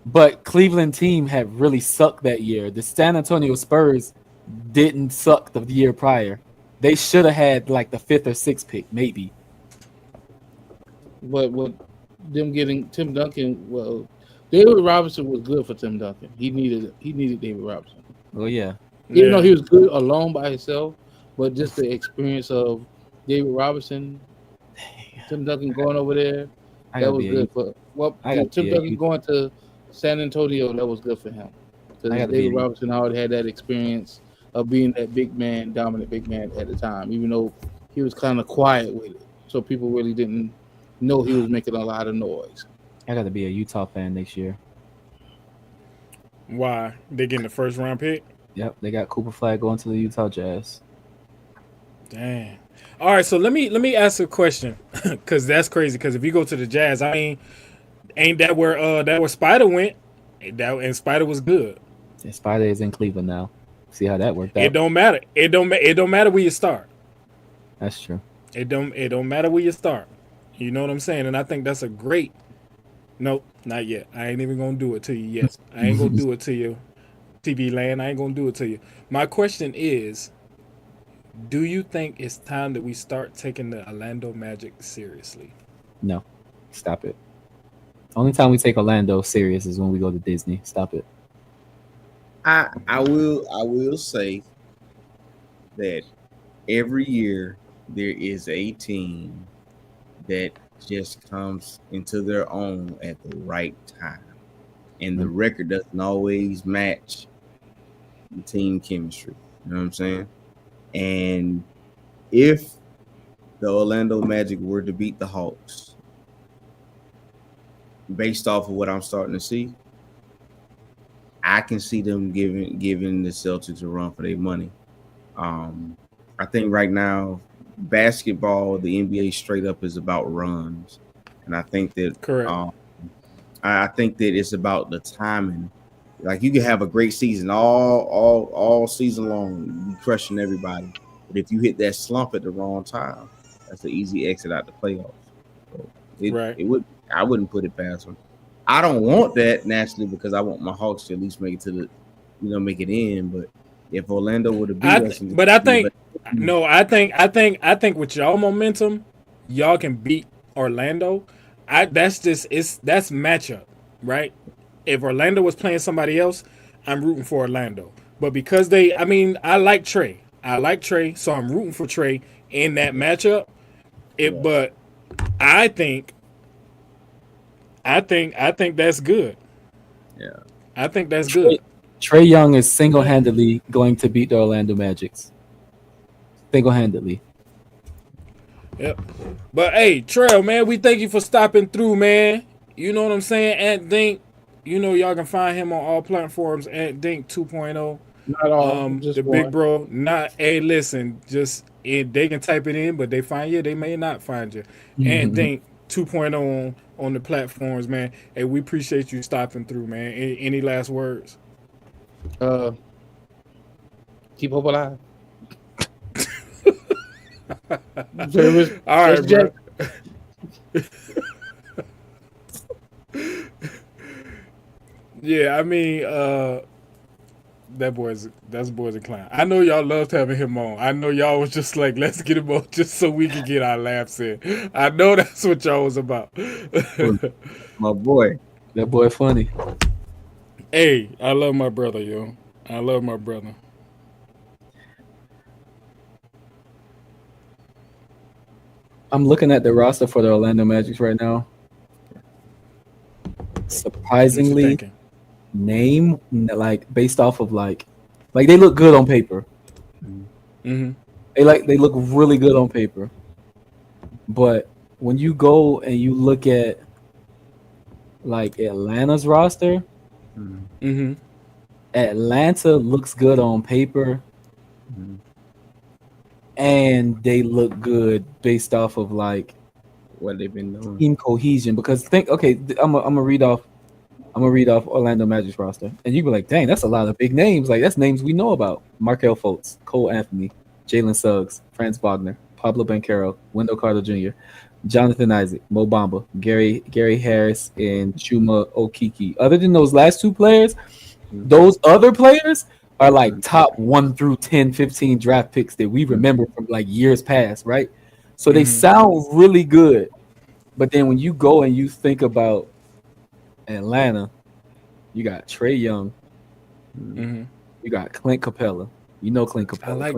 But Cleveland team had really sucked that year. The San Antonio Spurs didn't suck the year prior. They should have had like the 5th or 6th pick, maybe. But with them getting Tim Duncan, well, David Robinson was good for Tim Duncan. He needed David Robinson. Oh yeah. Even though he was good alone by himself, but just the experience of David Robinson, Tim Duncan going over there, that was good for. Well, Tim Duncan going to San Antonio, that was good for him because David Robinson already had that experience of being that big man, dominant big man at the time, even though he was kind of quiet with it, so people really didn't know he was making a lot of noise. I got to be a Utah fan next year. Why? They getting the first round pick? Yep, they got Cooper Flag going to the Utah Jazz. Damn. All right, so let me ask a question because that's crazy. Because if you go to the Jazz, I mean, ain't that where Spider went? And Spider was good. And Spider is in Cleveland now. See how that worked out. It don't matter. It don't matter where you start. That's true. It don't matter where you start. You know what I'm saying? And I think that's a great. Nope, not yet. I ain't even gonna do it to you yet. I ain't gonna do it to you, TV land. I ain't gonna do it to you. My question is, do you think it's time that we start taking the Orlando Magic seriously? No, stop it. Only time we take Orlando serious is when we go to Disney. Stop it. I will say that every year there is a team that just comes into their own at the right time, and the record doesn't always match the team chemistry. You know what I'm saying? And if the Orlando Magic were to beat the Hawks, based off of what I'm starting to see, I can see them giving the Celtics a run for their money. I think right now, basketball, the NBA straight up is about runs, and I think that I think that it's about the timing. Like you can have a great season all season long, you crushing everybody, but if you hit that slump at the wrong time, that's an easy exit out the playoffs. So I wouldn't put it past them. I don't want that naturally because I want my Hawks to at least make it to the, make it in. But if Orlando would have beat us, I think with y'all momentum, y'all can beat Orlando. That's matchup, right? If Orlando was playing somebody else, I'm rooting for Orlando. But because I like Trey. So I'm rooting for Trey in that matchup. But I think that's good. Yeah. I think that's good. Trae Young is single-handedly going to beat the Orlando Magics. Single-handedly. Yep. But hey, Trail, man, we thank you for stopping through, man. You know what I'm saying? Ant Dink, y'all can find him on all platforms. Ant Dink 2.0. Not all. Just the one. big bro. Listen, they can type it in, but they find you. They may not find you. Ant Dink 2.0 on the platforms, man. Hey, we appreciate you stopping through, man. Any last words? Keep hope alive. All right, bro. Yeah, I mean, that boy's a clown. I know y'all loved having him on. I know y'all was just like, let's get him on just so we can get our laughs in. I know that's what y'all was about. My boy. That boy funny. Hey, I love my brother, yo. I love my brother. I'm looking at the roster for the Orlando Magic right now. Surprisingly, name based off of like they look good on paper. Mm-hmm. They look really good on paper. But when you go and you look at like Atlanta's roster, Atlanta looks good on paper. And they look good based off of like what they've been doing, team cohesion. Because I'm gonna read off Orlando Magic's roster, and you be like, dang, that's a lot of big names. Like that's names we know about: Markel Fultz, Cole Anthony, Jalen Suggs, Franz Wagner, Pablo Banchero, Wendell Carter Jr., Jonathan Isaac, Mo Bamba, Gary Harris, and Chuma Okiki. Other than those last two players, those other players are like top 1 through 10, 15 draft picks that we remember from like years past, right? So they sound really good. But then when you go and you think about Atlanta, you got Trae Young, you got Clint Capella. You know Clint Capella.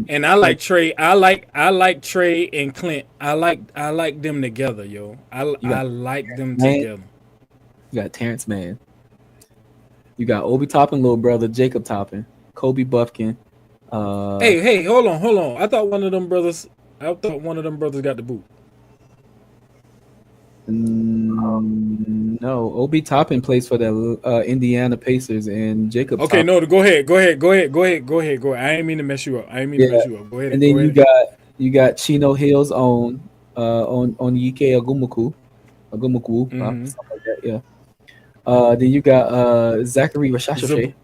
And I like Trey. I like Trey and Clint. I like them together, yo. I like them together. You got Terrence Mann. You got Obi Toppin, little brother Jacob Toppin, Kobe Buffkin. Hey, hold on. I thought one of them brothers got the boot. No, Obi Toppin plays for the Indiana Pacers, and Jacob. Okay, Toppin. no, go ahead. I ain't mean to mess you up. Go ahead. And then you got Chino Hills on Yike Agumuku, something like that. Yeah. Then you got Zachary Rashashafe.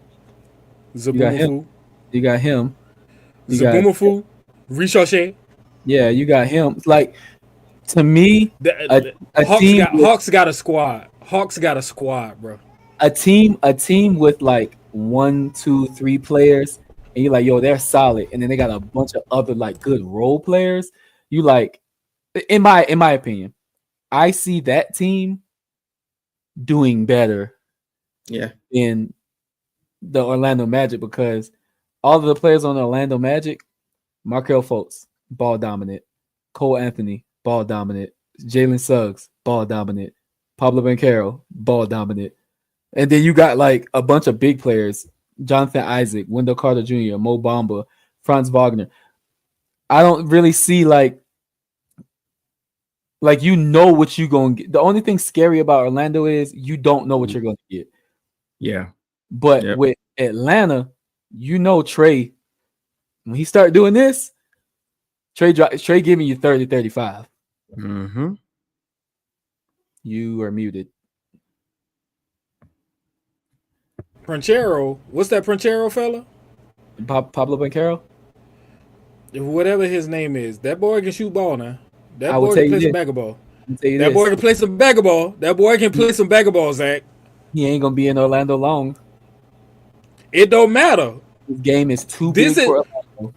Zabumafu. You got him. Zabumafu. Rishoshe. Yeah, you got him. Like, to me, Hawks got a squad. Hawks got a squad, bro. A team with like 1, 2, 3 players, and you're like, yo, they're solid, and then they got a bunch of other like good role players. You like, in my opinion, I see that team doing better, in the Orlando Magic, because all of the players on the Orlando Magic, Markelle Fultz, ball dominant, Cole Anthony, ball dominant, Jalen Suggs, ball dominant, Pablo Banchero, ball dominant, and then you got like a bunch of big players: Jonathan Isaac, Wendell Carter Jr., Mo Bamba, Franz Wagner. I don't really see like you know what you're going to get. The only thing scary about Orlando is you don't know what you're going to get. Yeah. But with Atlanta, you know Trey, when he start doing this, Trey giving you 30, 35. Mm-hmm. You are muted. Pranchero. What's that Pranchero fella? Pablo Banchero? Whatever his name is. That boy can shoot ball now. That boy can play some bag of ball. That boy can play some bag of ball. That boy can play some bag of ball, Zach. He ain't going to be in Orlando long. It don't matter. This game is too big for Orlando.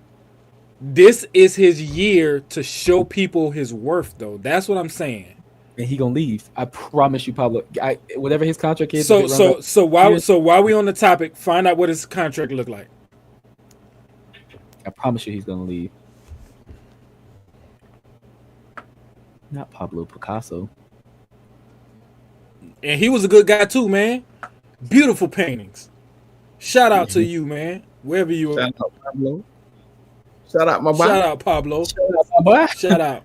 This is his year to show people his worth, though. That's what I'm saying. And he gonna leave. I promise you, Pablo. Whatever his contract is. So while we on the topic, find out what his contract look like. I promise you, he's gonna leave. Not Pablo Picasso. And he was a good guy too, man. Beautiful paintings. Shout out to you, man. Wherever you are. Shout out, Pablo. Shout out, my boy. Shout out, Pablo. Shout out, my boy. Shout out.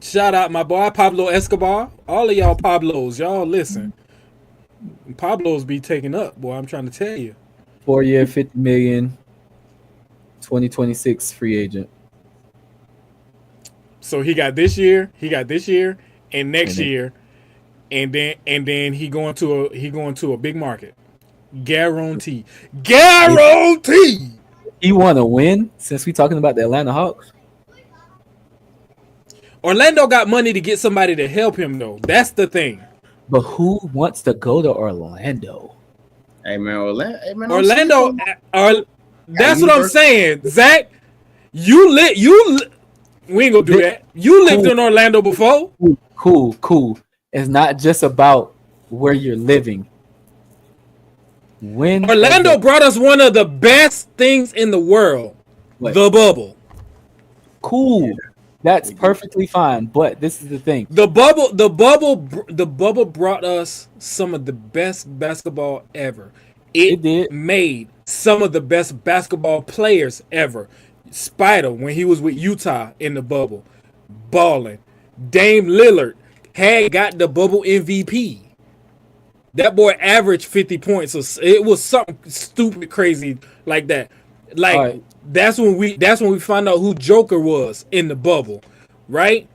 Shout out, my boy, Pablo Escobar. All of y'all Pablos, y'all listen. Pablos be taken up, boy. I'm trying to tell you. 4-year, $50 million, 2026 free agent. So he got this year, and next year, and then he going to a big market. Guarantee. He want to win. Since we talking about the Atlanta Hawks. Orlando got money to get somebody to help him, though. That's the thing. But who wants to go to Orlando? Hey man, Orlando. That's what I'm saying, Zach. We ain't gonna do that. You lived in Orlando before. Cool. It's not just about where you're living. When Orlando brought us one of the best things in the world, the bubble. Cool. That's perfectly fine, but this is the thing. The bubble brought us some of the best basketball ever. It did. Made some of the best basketball players ever. Spider, when he was with Utah in the bubble, balling. Dame Lillard had got the bubble MVP. That boy averaged 50 points. So it was something stupid, crazy like that. Like that's when we found out who Joker was in the bubble, right?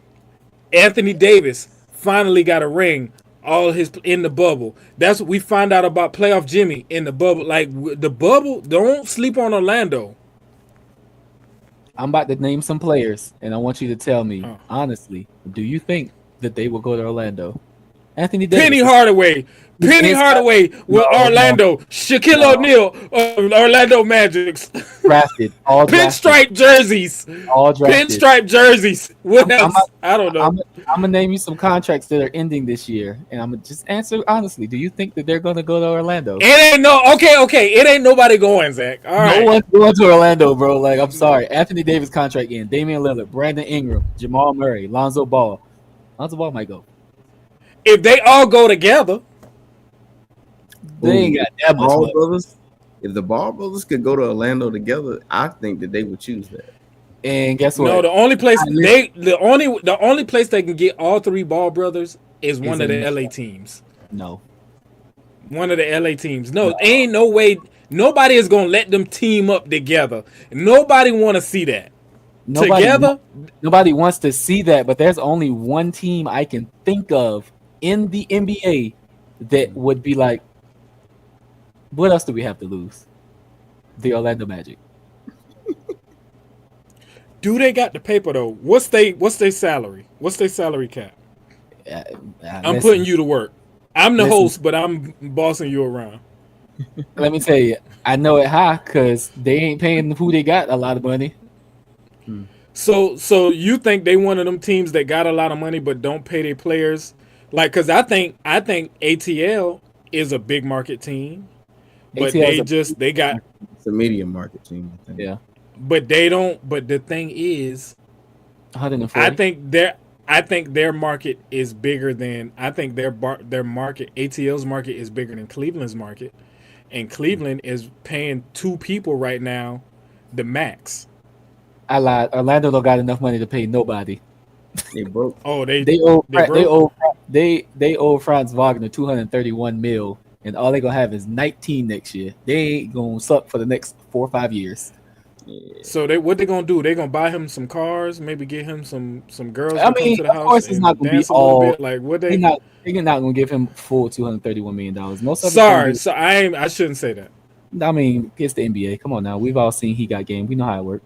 Anthony Davis finally got a ring. All his in the bubble. That's what we find out about playoff Jimmy in the bubble. Like the bubble, don't sleep on Orlando. I'm about to name some players, and I want you to tell me Oh. honestly. Do you think that they will go to Orlando? Anthony Davis. Penny Hardaway. Penny His- Hardaway with no, Orlando. Shaquille no. O'Neal, Orlando Magic's. Drafted, all drafted, Pinstripe jerseys. all drafted. Pinstripe jerseys. What I'm else? I don't know. I'm gonna name you some contracts that are ending this year, and I'm gonna just answer honestly. Do you think that they're gonna go to Orlando? It ain't no okay. It ain't nobody going, Zach. All right. No one's going to Orlando, bro. Like, I'm sorry. Anthony Davis contract in. Damian Lillard, Brandon Ingram, Jamal Murray, Lonzo Ball. Lonzo Ball might go. If they all go together, They ain't got that much. Ball Love. brothers. If the Ball brothers could go to Orlando together, I think that they would choose that. And guess what? no, the only place I the only place they can get all three Ball brothers is one of the in- LA teams. No. One of the LA teams. No, ain't no way. Nobody is gonna let them team up together. Nobody want to see that together. Nobody wants to see that, but there's only one team I can think of in the NBA that would be like, what else do we have to lose? The Orlando Magic. Do they got the paper though? What's they salary? What's their salary cap? I'm putting you to work. I'm the Listen. host, but I'm bossing you around. Let me tell you, I know it high because they ain't paying who they got a lot of money. So you think they one of them teams that got a lot of money but don't pay their players? Like, cause I think ATL is a big market team, but they got. It's a medium market team, I think. Yeah, But they don't. But the thing is, 140. I think their market is bigger than. I think their market, ATL's market, is bigger than Cleveland's market, and Cleveland is paying two people right now the max. I lied. Orlando don't got enough money to pay nobody. They broke. Oh, they owe Franz Wagner 231 mil, and all they gonna have is 19 next year. They ain't gonna suck for the next 4 or 5 years. So what they gonna do? They gonna buy him some cars, maybe get him some girls. I to come mean, to the of house course, it's and not gonna be dance a little all. bit. Like what They're not gonna give him full 231 million dollars. Most of it's gonna be- so I shouldn't say that. I mean, it's the NBA. Come on now, we've all seen he got game. We know how it works.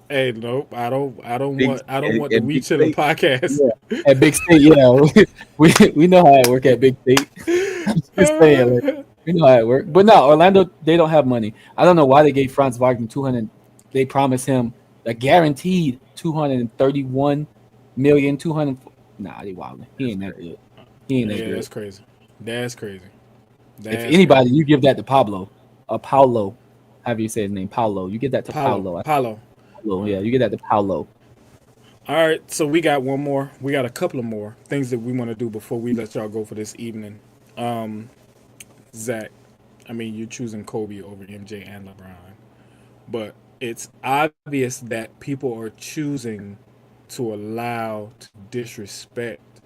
Hey, nope. I don't Big- want the at We Big Chillin' State. podcast. At Big State, yeah, we know how it work at Big State. Just saying, like, we know how it work. But no, Orlando, they don't have money. I don't know why they gave Franz Wagner 200. They promised him a guaranteed 231 million. 200. Nah, they wilding. He ain't that good. He ain't that Yeah, good. that's crazy. That's crazy. If anybody, you give that to Pablo. Paulo, however you say his name, Paulo. You give that to Paulo. Paulo. Paulo. Yeah, you get that to Paulo. All right, so we got one more. We got a couple of more things that we want to do before we let y'all go for this evening. Zach, I mean, you're choosing Kobe over MJ and LeBron, but it's obvious that people are choosing to allow to disrespect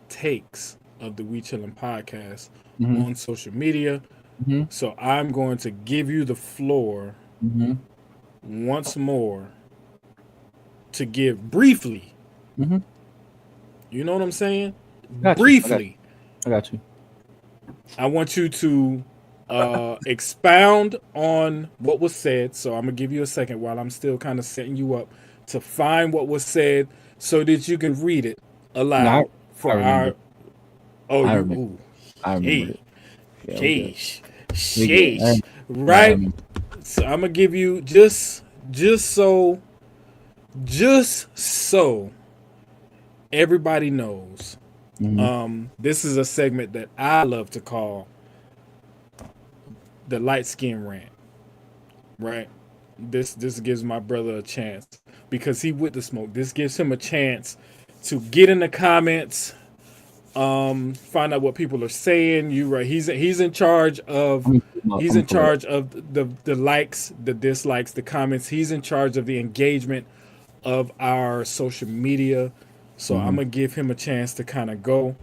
takes of the We Chillin' podcast Mhm. on social media. Mhm. So I'm going to give you the floor Mm-hmm. once more to give briefly. Mhm. You know what I'm saying? Got you. Briefly. I got you. I want you to expound on what was said. So I'm gonna give you a second while I'm still kind of setting you up to find what was said so that you can read it aloud No, for I our. remember. Oh, I you. remember. Ooh, I remember it. Yeah, we good. sheesh, We good. sheesh. I Right. remember. So I'm gonna give you just so everybody knows. Mhm. This is a segment that I love to call the light skin rant. Right? This gives my brother a chance because he with the smoke. This gives him a chance to get in the comments, find out what people are saying. You right? He's in charge of. He's in charge of the likes, the dislikes, the comments. He's in charge of the engagement of our social media. So I'm gonna give him a chance to kind of go.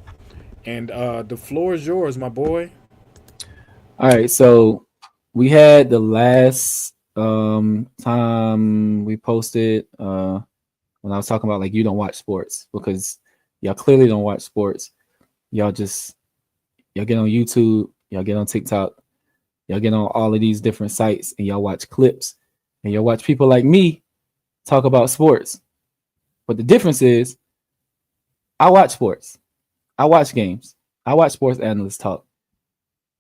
And the floor is yours, my boy. All right, so we had the last time we posted when I was talking about like you don't watch sports because y'all clearly don't watch sports. Y'all get on YouTube, y'all get on TikTok, y'all get on all of these different sites and y'all watch clips and y'all watch people like me talk about sports. But the difference is I watch sports. I watch games. I watch sports analysts talk.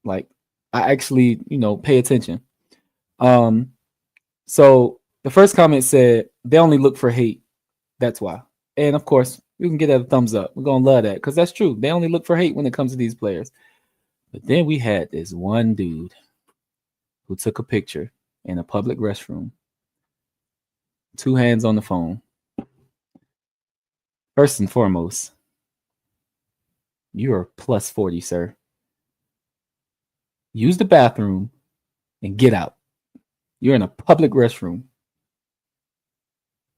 Like I actually, pay attention. So the first comment said they only look for hate. That's why. And of course, we can get that a thumbs up. We're gonna love that because that's true. They only look for hate when it comes to these players. But then we had this one dude who took a picture in a public restroom, 2 hands on the phone. First and foremost, you are plus 40, sir. Use the bathroom and get out. You're in a public restroom.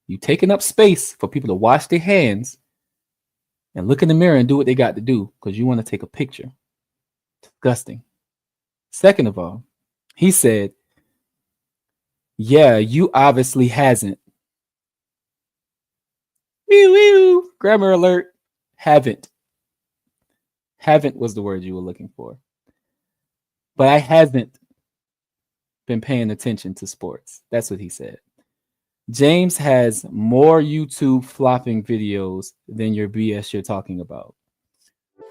You taking up space for people to wash their hands and look in the mirror and do what they got to do because you want to take a picture. Disgusting. Second of all, he said, yeah, you obviously hasn't. Woo. Grammar alert. Haven't. Haven't was the word you were looking for. But I haven't been paying attention to sports. That's what he said. James has more YouTube flopping videos than your BS you're talking about.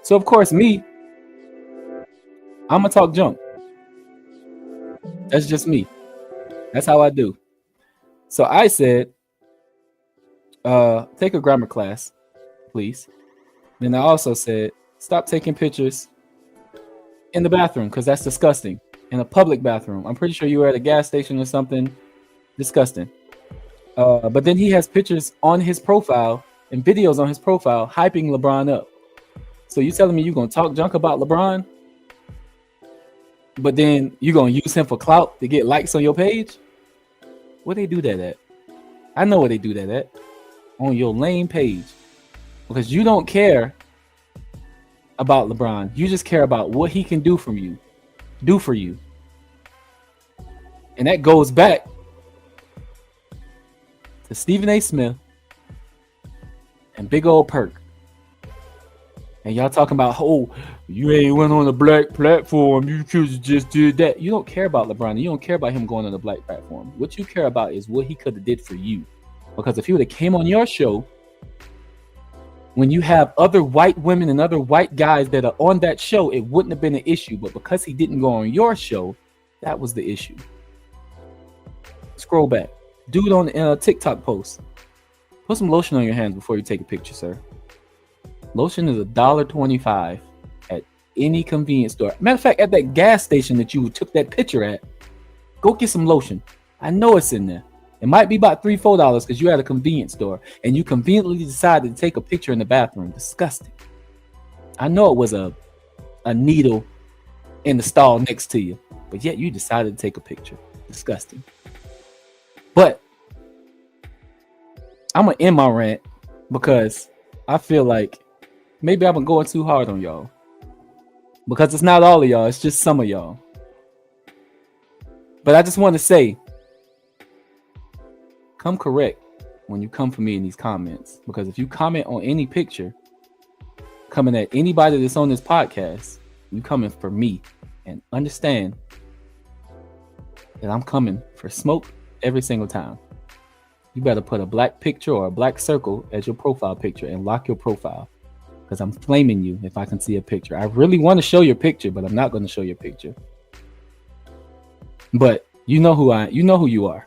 So, of course, me, I'm going to talk junk. That's just me. That's how I do. So I said, take a grammar class, please. Then I also said, stop taking pictures in the bathroom because that's disgusting. In a public bathroom. I'm pretty sure you were at a gas station or something. Disgusting. But then he has pictures on his profile and videos on his profile hyping LeBron up. So you telling me you're going to talk junk about LeBron? But then you're going to use him for clout to get likes on your page? Where they do that at? I know where they do that at. On your lame page. Because you don't care about LeBron. You just care about what he can do for you. And that goes back to Stephen A. Smith and Big Old Perk. And y'all talking about, oh, you ain't went on a black platform. You just did that. You don't care about LeBron. You don't care about him going on a black platform. What you care about is what he could have did for you. Because if he would have came on your show, when you have other white women and other white guys that are on that show, it wouldn't have been an issue. But because he didn't go on your show, that was the issue. Scroll back. Dude on a TikTok post. Put some lotion on your hands before you take a picture, sir. Lotion is $1.25 at any convenience store. Matter of fact, at that gas station that you took that picture at, go get some lotion. I know it's in there. It might be about $3-4 because you're at a convenience store and you conveniently decided to take a picture in the bathroom. Disgusting. I know it was a needle in the stall next to you, but yet you decided to take a picture. Disgusting. But I'm going to end my rant because I feel like maybe I've been going too hard on y'all. Because it's not all of y'all, it's just some of y'all. But I just want to say, come correct when you come for me in these comments. Because if you comment on any picture, coming at anybody that's on this podcast, you coming for me. And understand that I'm coming for smoke every single time. You better put a black picture or a black circle as your profile picture and lock your profile. Because I'm flaming you if I can see a picture. I really want to show your picture, but I'm not going to show your picture. But you know who you are.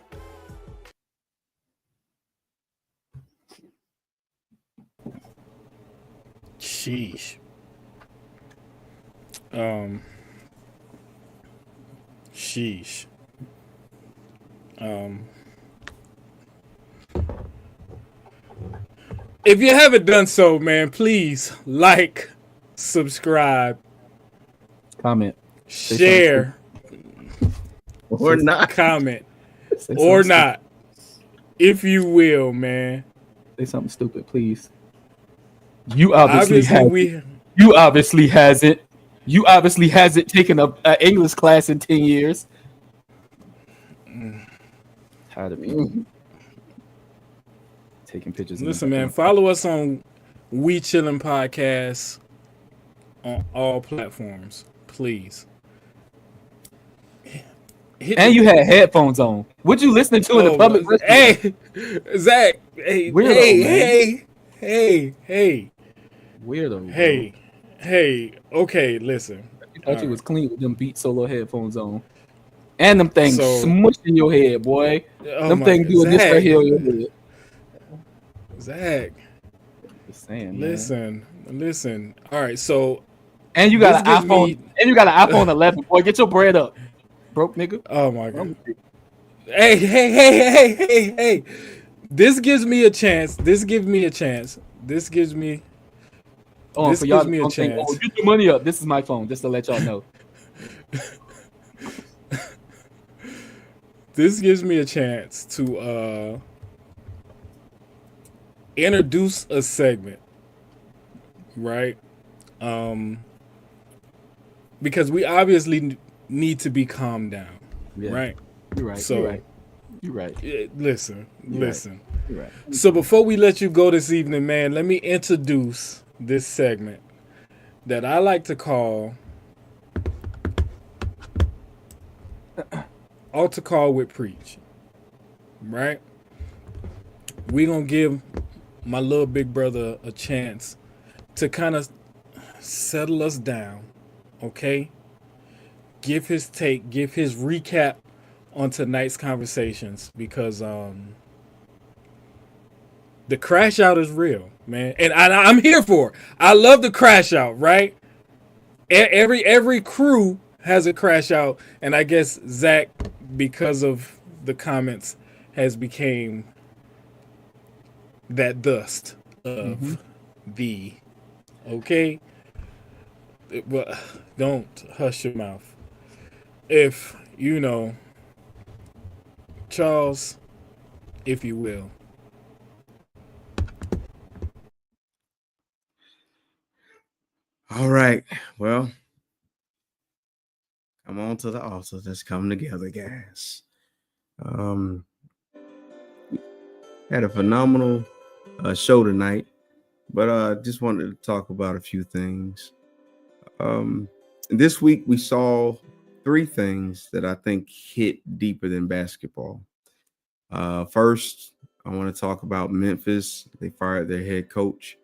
Sheesh. Sheesh. If you haven't done so, man, please like, subscribe, Comment. share, Or not. comment, Say or something not, if you will, man. stupid. Say something stupid, please. You obviously Obviously, You obviously hasn't. You obviously hasn't taken a English class in 10 years. Tired of people taking pictures. Listen, man, follow us on WECHiLLiN Podcast on all platforms, please. hit And the, you had headphones on. What you listening to in the oh public my, restroom? hey, Zach, hey, Weirdo, man. hey, Weirdo, bro. hey, hey. Okay, listen. You All thought you right. was clean with them Beat Solo headphones on. And them things So, smushing your head, boy. oh Them my, things doing this right Zach, here on your head. Zach, Just saying, man. listen. All right, so And you this got an gives iPhone. me. And you got an iPhone 11, boy. Get your bread up, broke nigga. Oh my What's wrong god. with you? Hey. This gives me a chance. This gives me a chance. This gives me. Oh, and This for y'all gives that me a don't think, oh, chance. get your money up. This is my phone, just to let y'all know. This gives me a chance to introduce a segment, right? Because we obviously need to be calmed down, Yeah, right? you're right. So You're right. You're right. listen, You're right. listen. You're right. So before we let you go this evening, man, let me introduce this segment that I like to call Altar Call with Preach, right? We gonna give my little big brother a chance to kind of settle us down, okay? Give his take, give his recap on tonight's conversations because the crash out is real, man, and I'm here for it. I love the crash out, right? Every crew has a crash out, and I guess Zach, because of the comments, has became that dust Mm-hmm. of the okay. Well, don't hush your mouth. If you know, Charles, if you will. All right. Well, come on to the altar. Let's come together, guys. Um, had a phenomenal show tonight, but just wanted to talk about a few things. Um, this week we saw three things that I think hit deeper than basketball. First, I want to talk about Memphis. They fired their head coach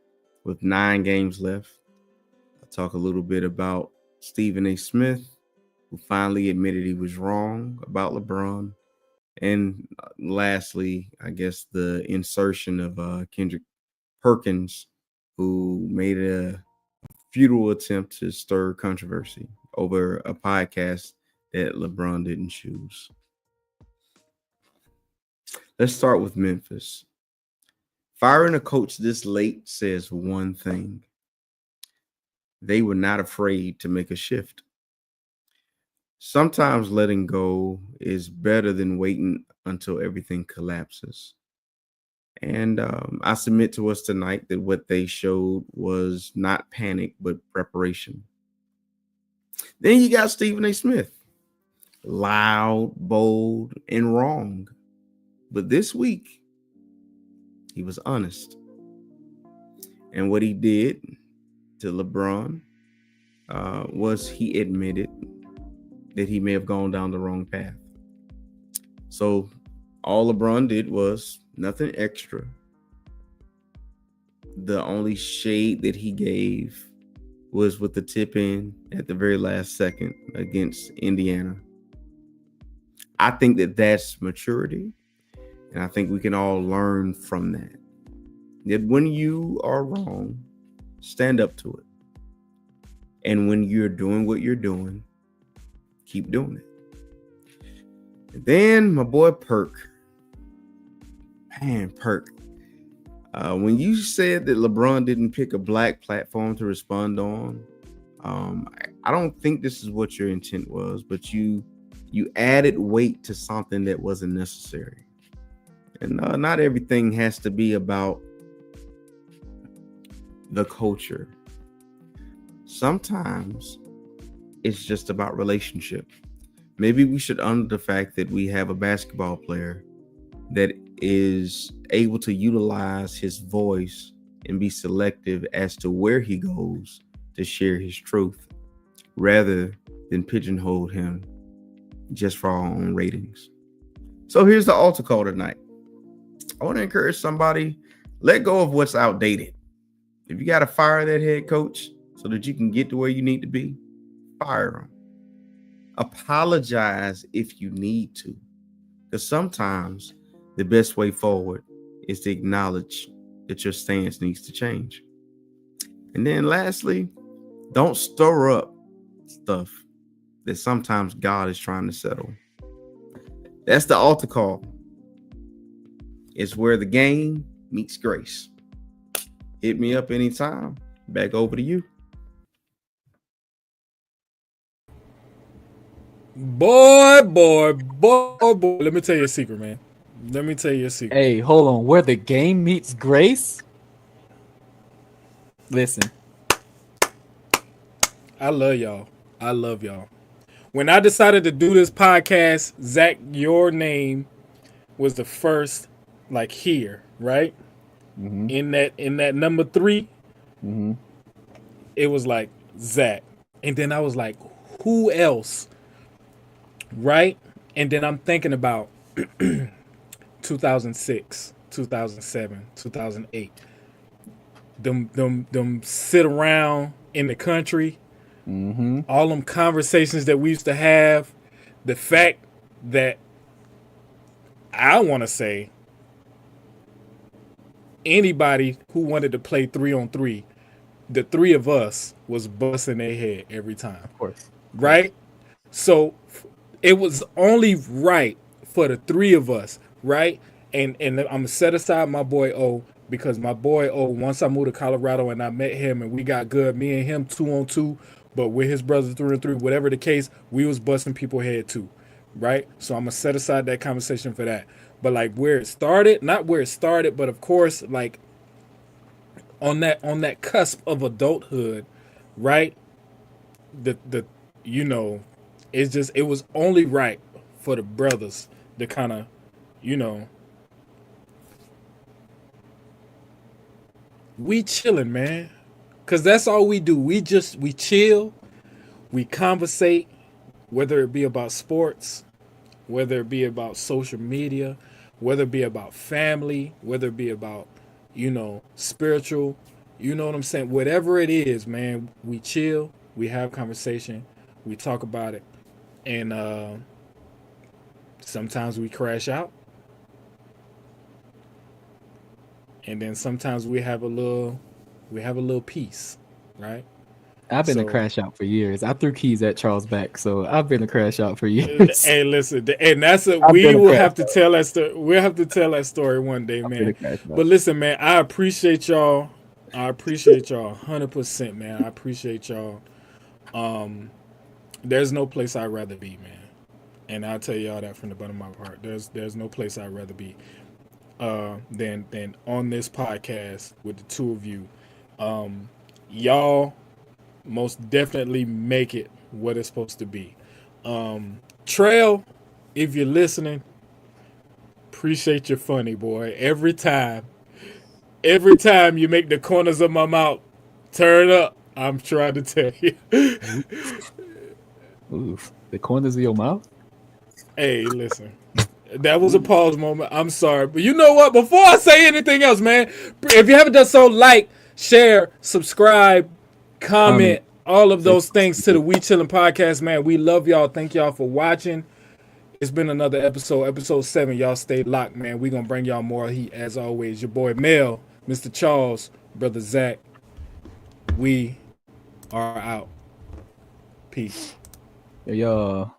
with 9 games left. I'll talk a little bit about Stephen A. Smith, who finally admitted he was wrong about LeBron. And lastly, I guess the insertion of Kendrick Perkins, who made a futile attempt to stir controversy over a podcast that LeBron didn't choose. Let's start with Memphis. Firing a coach this late says one thing: they were not afraid to make a shift. Sometimes letting go is better than waiting until everything collapses. And I submit to us tonight that what they showed was not panic, but preparation. Then you got Stephen A. Smith, loud, bold, and wrong. But this week, he was honest. And what he did to LeBron was he admitted that he may have gone down the wrong path. So all LeBron did was nothing extra. The only shade that he gave was with the tip in at the very last second against Indiana. I think that that's maturity, and I think we can all learn from that. That when you are wrong, stand up to it. And when you're doing what you're doing, keep doing it. And then my boy Perk. Man, Perk. When you said that LeBron didn't pick a black platform to respond on, I don't think this is what your intent was, but you added weight to something that wasn't necessary. And not everything has to be about the culture. Sometimes it's just about relationship. Maybe we should honor the fact that we have a basketball player that is able to utilize his voice and be selective as to where he goes to share his truth, rather than pigeonhole him just for our own ratings. So here's the altar call tonight. I want to encourage somebody, let go of what's outdated. If you got to fire that head coach so that you can get to where you need to be, fire him. Apologize if you need to, because sometimes the best way forward is to acknowledge that your stance needs to change. And then lastly, don't stir up stuff that sometimes God is trying to settle. That's the altar call. It's where the game meets grace. Hit me up anytime. Back over to you. Boy. Let me tell you a secret, man. Let me tell you a secret. Hey, hold on. Where the game meets grace? Listen. I love y'all. I love y'all. When I decided to do this podcast, Zach, your name was the first, like, here, right? Mm-hmm. In that number 3, Mm-hmm. it was like Zach. And then I was like, who else? Right? And then I'm thinking about 2006, 2007, 2008. Them sit around in the country. Mm-hmm. All them conversations that we used to have. The fact that I want to say anybody who wanted to play 3-on-3, the 3 of us was busting their head every time. Of course. Right? So it was only right for the 3 of us, right? And I'm gonna set aside my boy O, because my boy O, once I moved to Colorado and I met him and we got good, me and him 2-on-2, but with his brothers 3-on-3, whatever the case, we was busting people head too, right? So I'm gonna set aside that conversation for that. But like where it started, not where it started, but of course, like on that cusp of adulthood, right? The you know, it's just, it was only right for the brothers to kind of, you know, we chilling, man, because that's all we do. We chill, we conversate, whether it be about sports, whether it be about social media, whether it be about family, whether it be about, you know, spiritual, you know what I'm saying? Whatever it is, man, we chill, we have conversation, we talk about it, and sometimes we crash out, and then sometimes we have a little peace, right? I've been a So- crash out for years. I threw keys at Charles' back, so I've been a crash out for years. Hey, listen, and that's a I've we been a will crash have to tell that story. We'll have to tell that story one day, I've been a man. crash out. But listen, man, I appreciate y'all. 100%, man. I appreciate y'all. There's no place I'd rather be, man. And I'll tell y'all that from the bottom of my heart. There's no place I'd rather be than on this podcast with the 2 of you. Y'all most definitely make it what it's supposed to be. Trail, if you're listening, appreciate your funny, boy. Every time you make the corners of my mouth turn up, I'm trying to tell you. Oof. The corners of your mouth? Hey, listen. That was a pause moment. I'm sorry. But you know what? Before I say anything else, man, if you haven't done so, like, share, subscribe, comment, all of those things to the We Chillin' podcast, man. We love y'all. Thank y'all for watching. It's been another episode 7. Y'all stay locked, man. We gonna bring y'all more heat as always. Your boy Mel, Mr. Charles, Brother Zach. We are out. Peace. Yo.